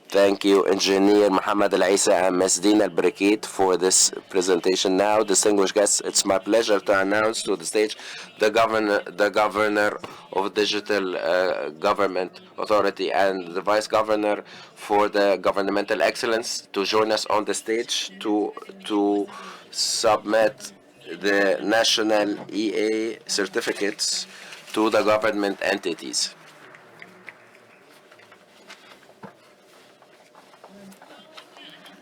Thank you, Engineer Mohammed Al Isa and Ms. Dina Al Barikit, for this presentation. Now, distinguished guests, it's my pleasure to announce to the stage the governor of Digital Government Authority and the Vice Governor for the Governmental Excellence to join us on the stage to submit the national EA certificates to the government entities.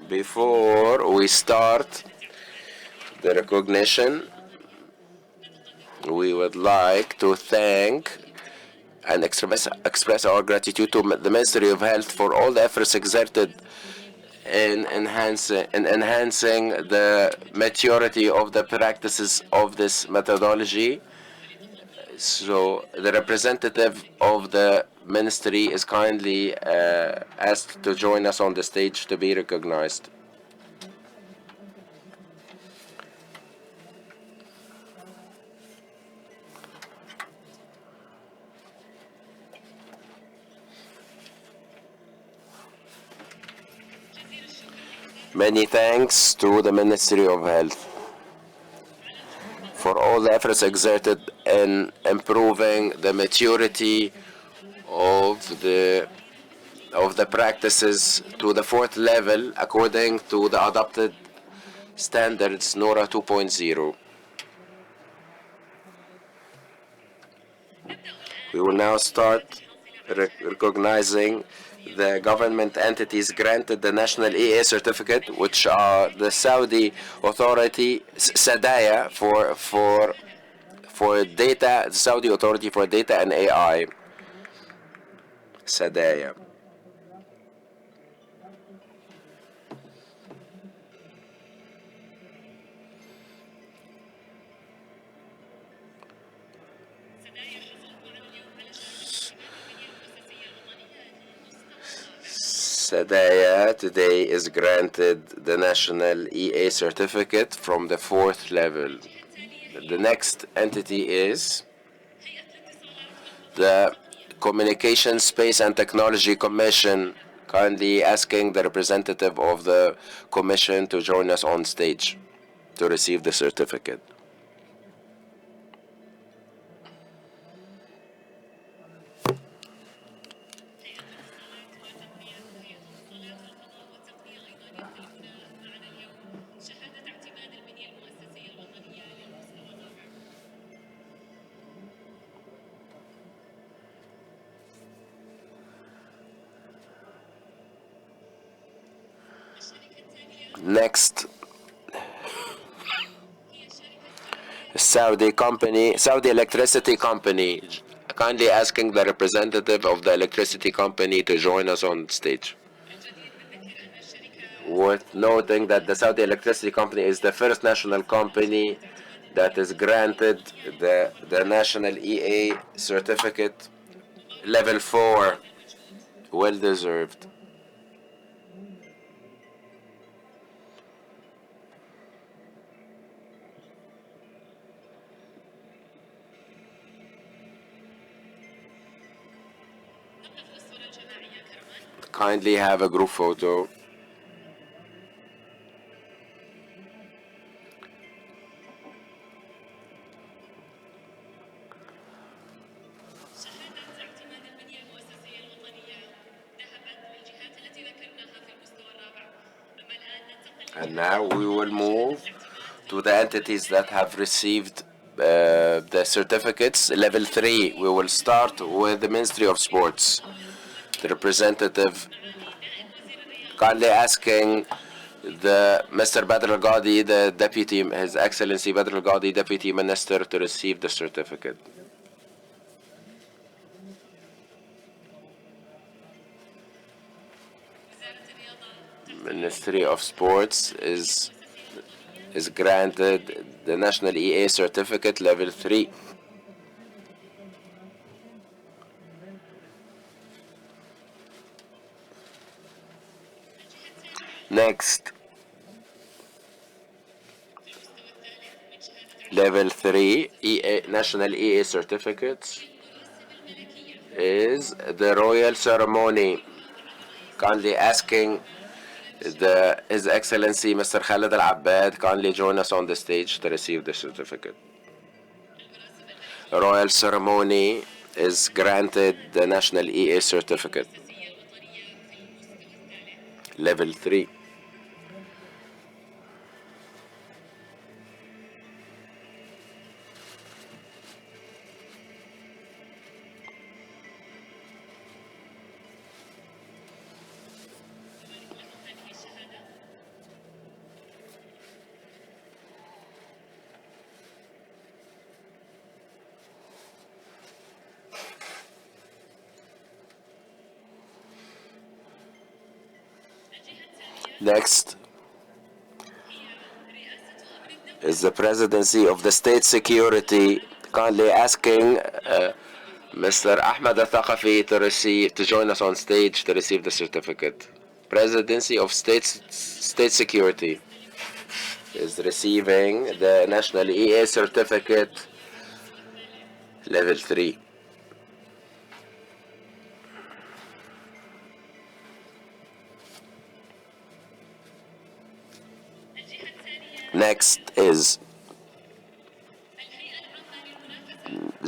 Before we start the recognition, we would like to thank and express our gratitude to the Ministry of Health for all the efforts exerted in enhancing the maturity of the practices of this methodology. So the representative of the ministry is kindly asked to join us on the stage to be recognized. Many thanks to the Ministry of Health for all the efforts exerted in improving the maturity of the practices to the fourth level according to the adopted standards NORA 2.0. We will now start recognizing the government entities granted the national EA certificate, which are the Saudi Authority, SADAYA, for data, the Saudi Authority for Data and AI, SADAYA. SADAYA today is granted the national EA certificate from the fourth level. The next entity is the Communication, Space and Technology Commission, kindly asking the representative of the Commission to join us on stage to receive the certificate. Next, Saudi Electricity Company, kindly asking the representative of the electricity company to join us on stage. Worth noting that the Saudi Electricity Company is the first national company that is granted the national EA certificate level 4. Well deserved. Kindly have a group photo. And now we will move to the entities that have received the certificates. Level 3, we will start with the Ministry of Sports. The representative kindly asking Mr. Badr Al-Ghadi, the Deputy, His Excellency Badr Al-Ghadi, Deputy Minister, to receive the certificate. Ministry of Sports is granted the National EA Certificate Level 3. Next, Level 3 National EA Certificates is the Royal Ceremony. Kindly asking His Excellency Mr. Khalid Al-Abbad kindly join us on the stage to receive the certificate. Royal Ceremony is granted the National EA Certificate Level 3. Next is the Presidency of the State Security, kindly asking Mr. Ahmed Al-Thaqafi to join us on stage to receive the certificate. Presidency of State Security is receiving the National EA Certificate Level 3. Next is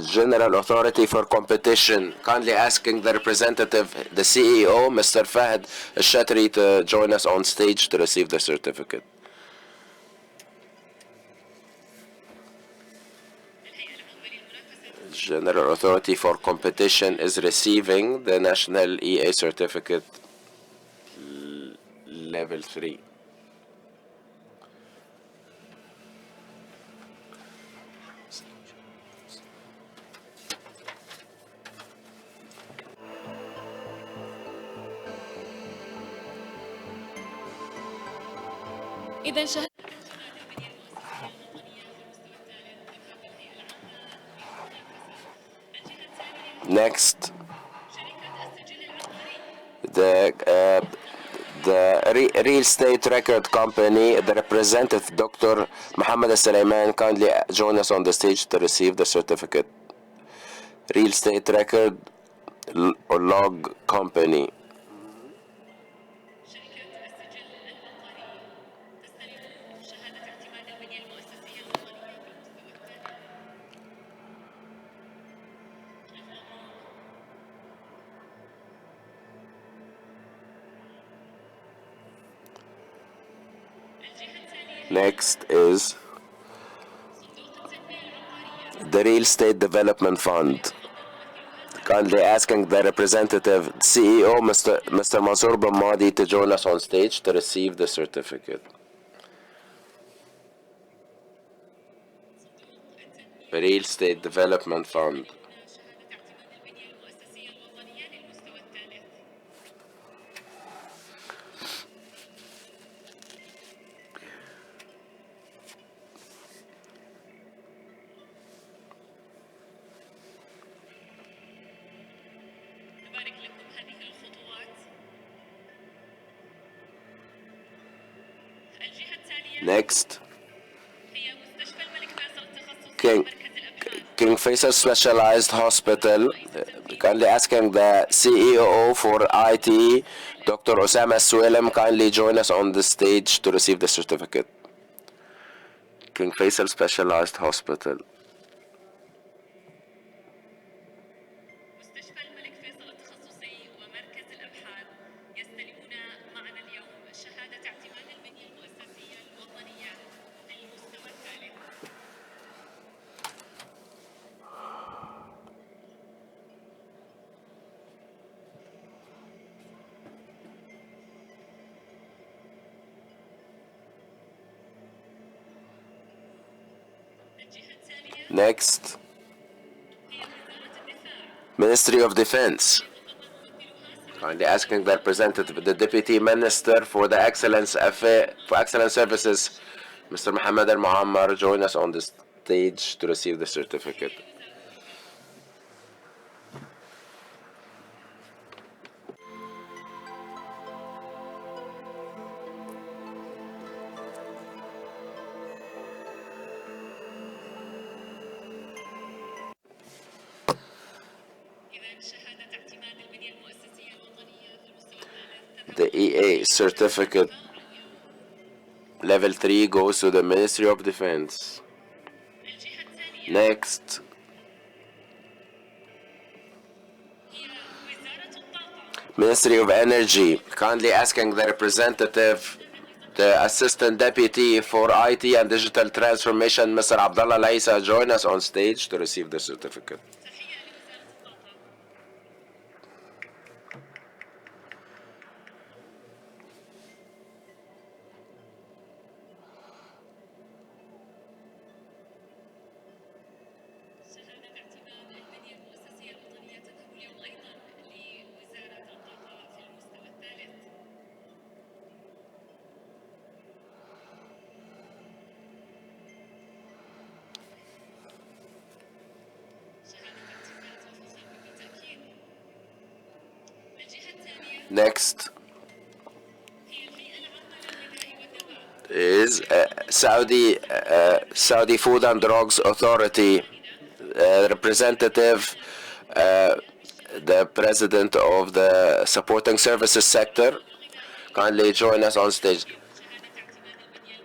General Authority for Competition, kindly asking the representative, the CEO, Mr. Fahd Al-Shatri, to join us on stage to receive the certificate. General Authority for Competition is receiving the National EA Certificate Level 3. إذا شهد Next, the Real Estate Record Company, the representative, Dr. Muhammad Al-Sulaiman, kindly join us on the stage to receive the certificate. Real Estate Record log company. Next is the Real Estate Development Fund. Kindly asking the representative CEO, Mr. Mansour bin Madi, to join us on stage to receive the certificate. Real Estate Development Fund. Next, King Faisal Specialized Hospital. Kindly asking the CEO for IT, Dr. Osama Suelem, kindly join us on the stage to receive the certificate. King Faisal Specialized Hospital. Next, Ministry of Defense. Kindly asking the representative, the Deputy Minister for the Excellent Services, Mr. Mohammed Al Muammar, join us on the stage to receive the certificate. The EA certificate level 3 goes to the Ministry of Defense. Next, Ministry of Energy. Kindly asking the representative, the Assistant Deputy for IT and Digital Transformation, Mr. Abdullah Laisa, join us on stage to receive the certificate. Next is Saudi Food and Drugs Authority representative, the president of the supporting services sector. Kindly join us on stage.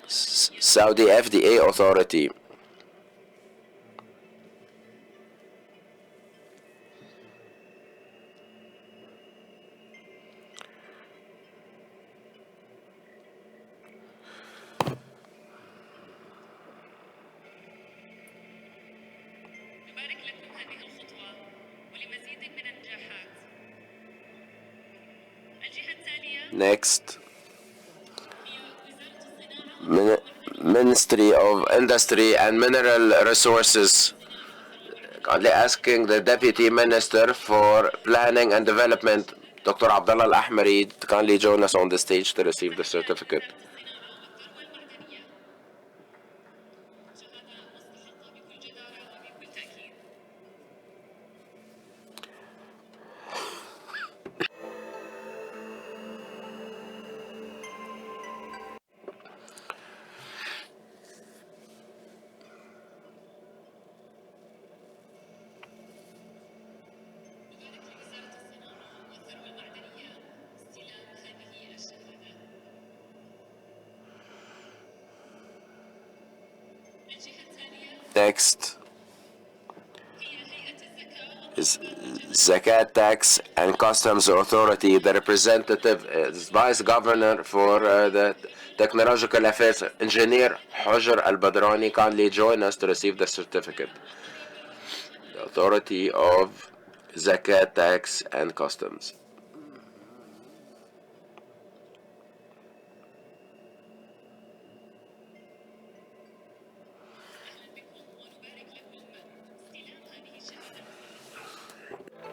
Saudi FDA Authority. Next, Ministry of Industry and Mineral Resources. Kindly asking the Deputy Minister for Planning and Development, Dr. Abdullah Al-Ahmari, to kindly join us on the stage to receive the certificate. Next is Zakat Tax and Customs Authority. The representative is Vice Governor for the Technological Affairs, Engineer Hojar Al-Badrani. Kindly join us to receive the certificate. The Authority of Zakat Tax and Customs.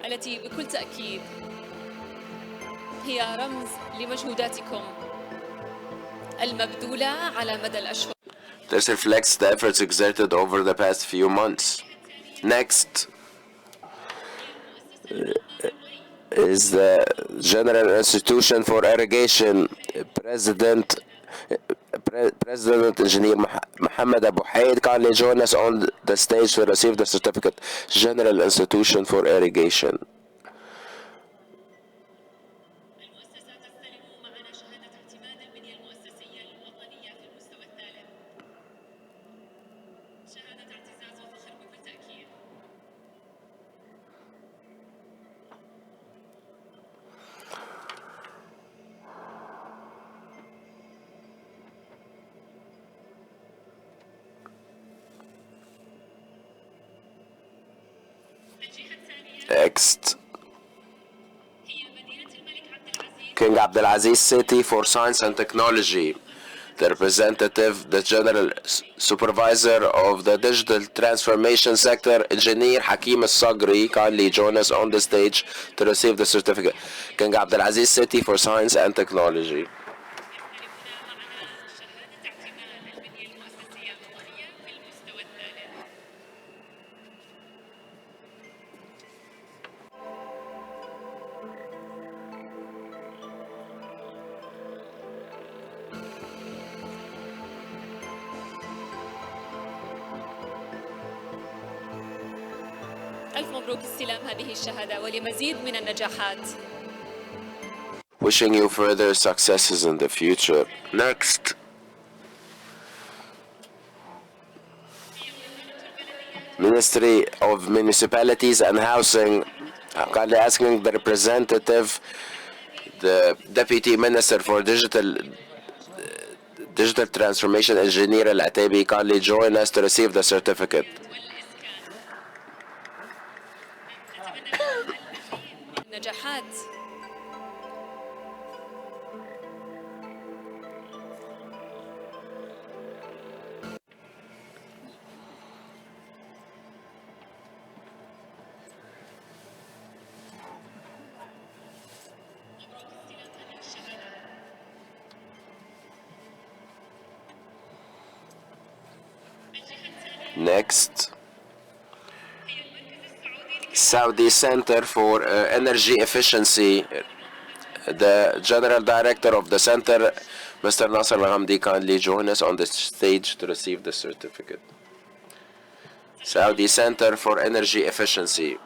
التي بكل تأكيد هي رمز لمجهوداتكم المبذولة على مدى الأشهر. This reflects the efforts exerted over the past few months. Next is the General Institution for Irrigation. President Engineer Mohammed Abu Haid, kindly join us on the stage to receive the certificate. General Institution for Irrigation. Next, King Abdulaziz City for Science and Technology. The representative, the General Supervisor of the Digital Transformation Sector, Engineer Hakim Al-Sagri, kindly join us on the stage to receive the certificate. King Abdulaziz City for Science and Technology. ألف مبروك استلام هذه الشهادة ولمزيد من النجاحات. Wishing you further successes in the future. Next, Ministry of Municipalities and Housing. I'm kindly asking the representative, the Deputy Minister for Digital Transformation, Engineer Al-Atabi, kindly join us to receive the certificate. نجاحات. Next, Saudi Center for Energy Efficiency. The General Director of the Center, Mr. Nasser Al-Ghamdi, kindly join us on the stage to receive the certificate. Saudi Center for Energy Efficiency.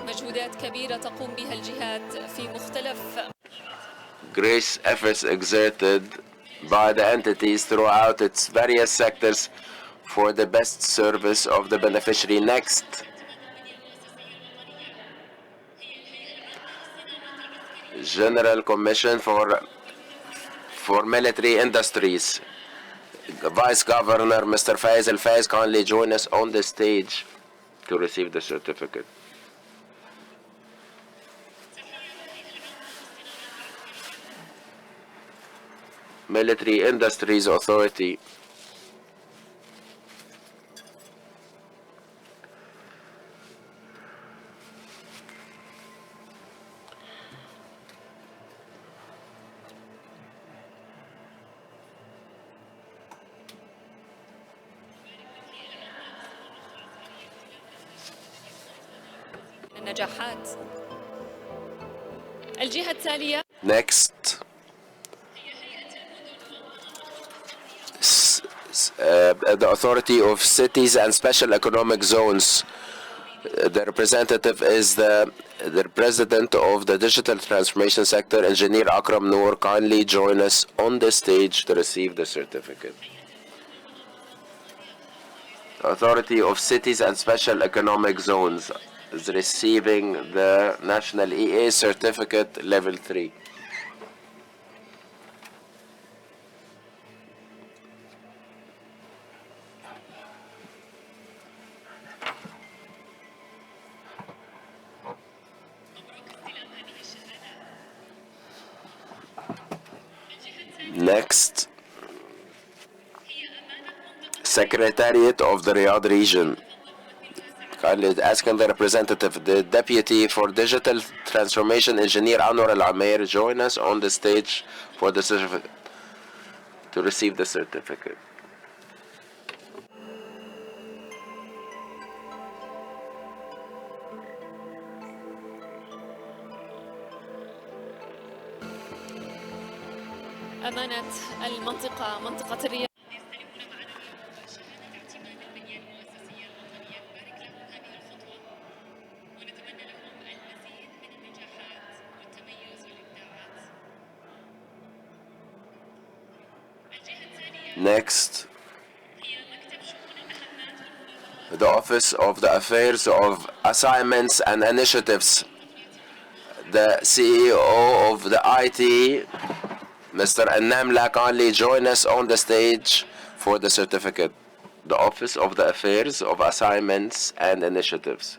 مجهودات كبيرة تقوم بها الجهات في مختلف Great efforts exerted by the entities throughout its various sectors for the best service of the beneficiary. Next, General Commission for Military Industries. Vice Governor Mr. Faiz Al-Faiz, kindly join us on the stage to receive the certificate. Military Industries Authority. النجاحات. الجهة التالية. Next, the Authority of Cities and Special Economic Zones. The representative is the president of the Digital Transformation Sector, Engineer Akram Noor. Kindly join us on the stage to receive the certificate. Authority of Cities and Special Economic Zones is receiving the National EA Certificate Level 3. Next, Secretariat of the Riyadh Region. Kindly asking the representative, the Deputy for Digital Transformation, Engineer Anwar Al-Amer, join us on the stage for the certificate, to receive the certificate. أمانة المنطقة منطقة الرياض. Next, the Office of the Affairs of Assignments and Initiatives. The CEO of the IT, Mr. Annamla, kindly join us on the stage for the certificate. The Office of the Affairs of Assignments and Initiatives.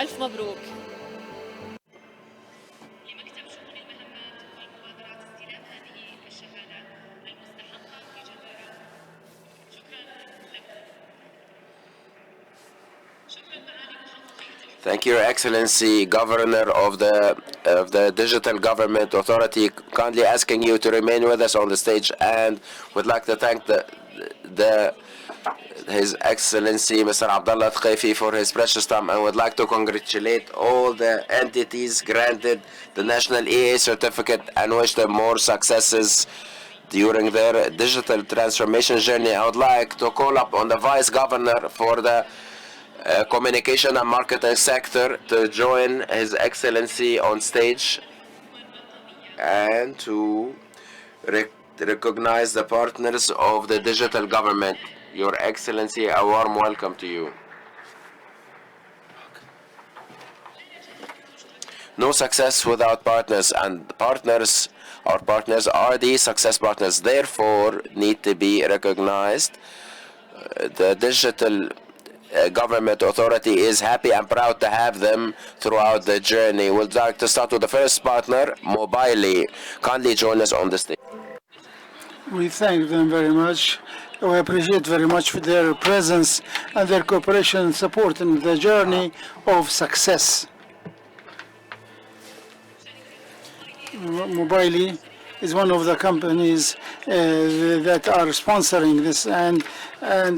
ألف مبروك. Thank you, Your Excellency, Governor of the Digital Government Authority, kindly asking you to remain with us on the stage, and would like to thank His Excellency Mr. Abdullah Thqaifi for his precious time, and would like to congratulate all the entities granted the National EA certificate and wish them more successes during their digital transformation journey. I would like to call up on the Vice Governor for the Communication and Marketing Sector to join His Excellency on stage and to recognize the partners of the digital government. Your Excellency, a warm welcome to you. No success without partners, and our partners are the success partners, therefore need to be recognized. The Digital Government Authority is happy and proud to have them throughout the journey. We'd like to start with the first partner, Mobily. Kindly join us on the stage. We thank them very much. We appreciate very much for their presence and their cooperation and support in the journey of success. Mobily is one of the companies that are sponsoring this, and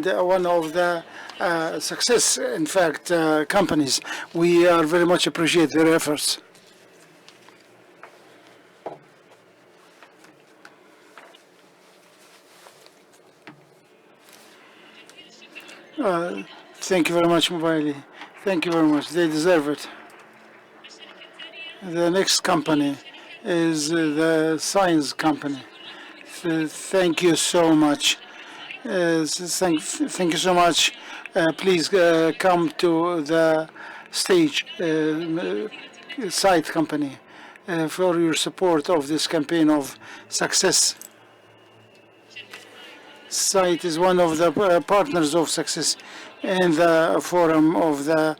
one of the success, in fact, companies. We are very much appreciate their efforts. Thank you very much, Mobily. Thank you very much. They deserve it. The next company is the science company. Thank you so much. Thank you so much. Please come to the stage, site company, for your support of this campaign of success. Site is one of the partners of success in the forum of the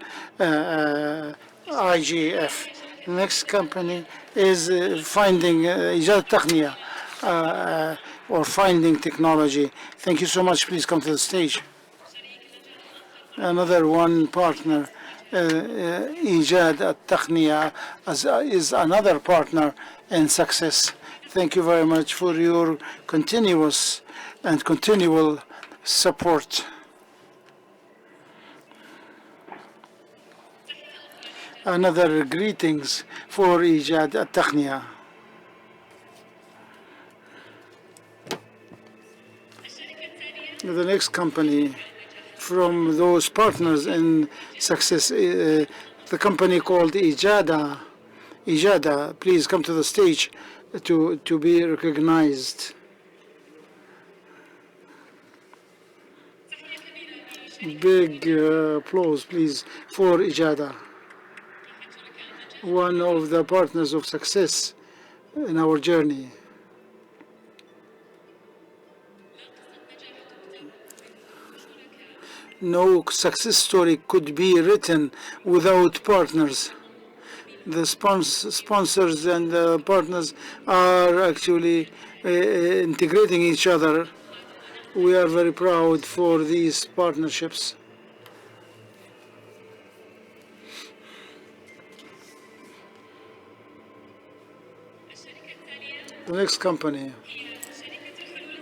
IGF. The next company is finding إيجاد تقنية or finding technology. Thank you so much. Please come to the stage. Another one partner, إيجاد التقنية, is another partner in success. Thank you very much for your continuous and continual support. Another greetings for إيجاد التقنية. The next company from those partners in success, the company called Ijada. Ijada, please come to the stage to be recognized. Big applause, please, for Ijada, one of the partners of success in our journey. No success story could be written without partners. The sponsors and the partners are actually integrating each other. We are very proud for these partnerships. The next company,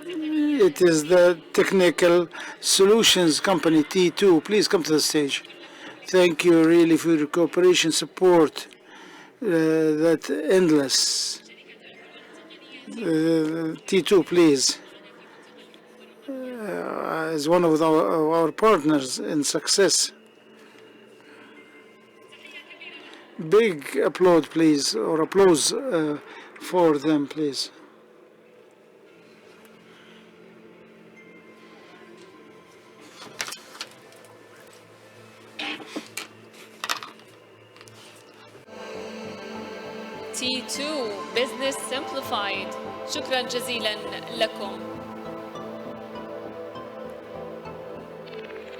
it is the Technical Solutions Company, T2. Please come to the stage. Thank you really for your cooperation support, that endless. T2, please, is one of our partners in success. Big applaud, please, or applause for them, please. T2 Business Simplified. شكرا جزيلا لكم.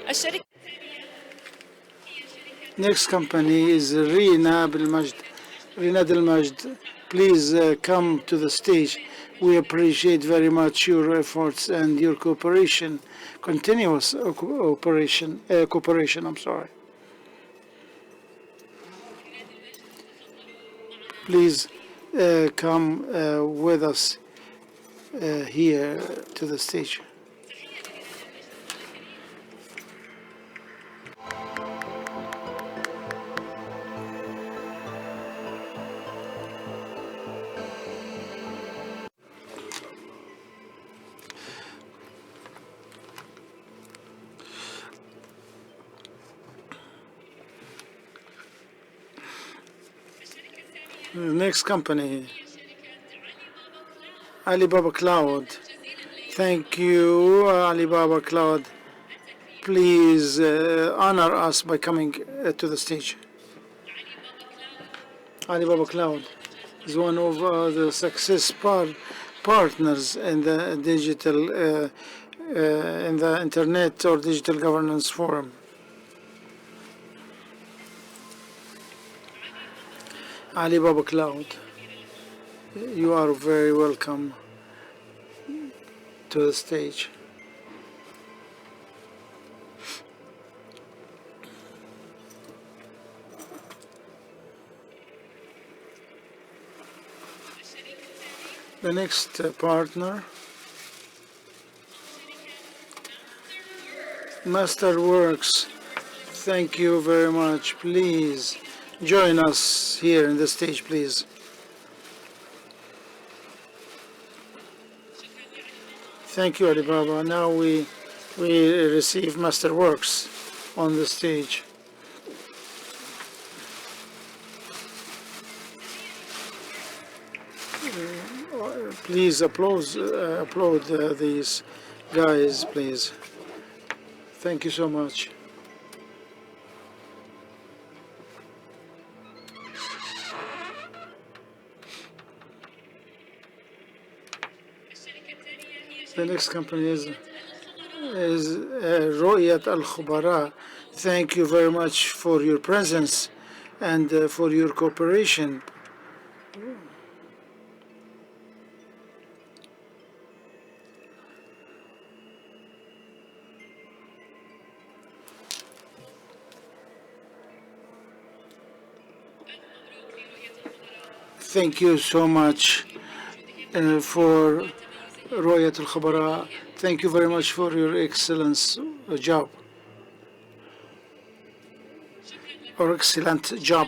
الشركة Next company is Rina Belmajd. Rina Delmajd, please come to the stage. We appreciate very much your efforts and your cooperation, continuous cooperation. I'm sorry. Please come with us here to the stage. The next company, Alibaba Cloud. Thank you, Alibaba Cloud. Please honor us by coming to the stage. Alibaba Cloud is one of the success partners in the digital, in the Internet or Digital Governance Forum. Alibaba Cloud, you are very welcome to the stage. The next partner, Masterworks. Thank you very much. Please join us here in the stage, please. Thank you, Alibaba. Now we receive Masterworks on the stage. Please applaud these guys, please. Thank you so much. The next company is Royat Al Khubara. Thank you very much for your presence and for your cooperation. Thank you so much for Royat Al-Khabara. Thank you very much for your excellent job. Or excellent job.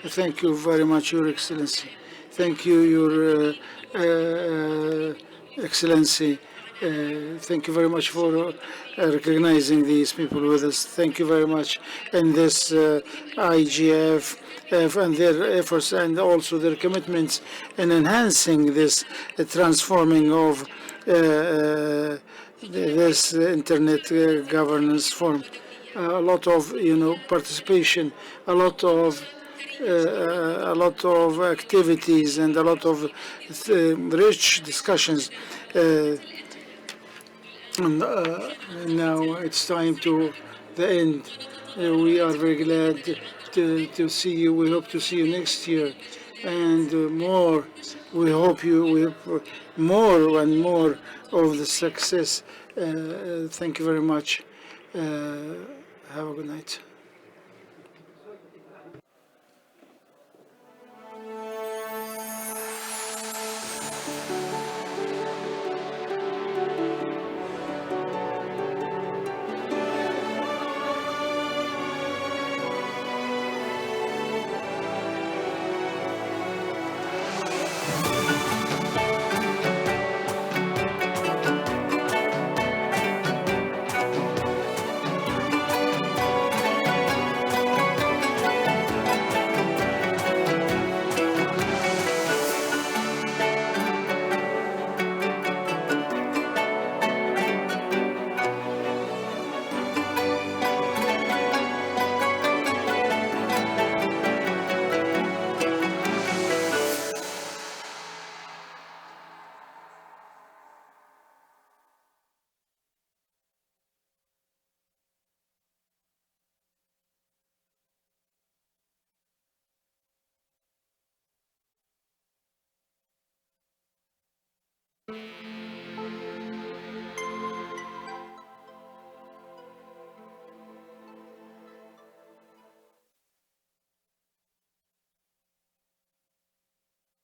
Thank you very much, Your Excellency. Thank you, Your Excellency. Thank you very much for recognizing these people with us. Thank you very much. And this IGF and their efforts and also their commitments in enhancing this transforming of this internet governance form. A lot of participation, a lot of activities and a lot of rich discussions. And now it's time to the end. We are very glad to see you. We hope to see you next year, and more. We hope more and more of the success. Thank you very much. Have a good night.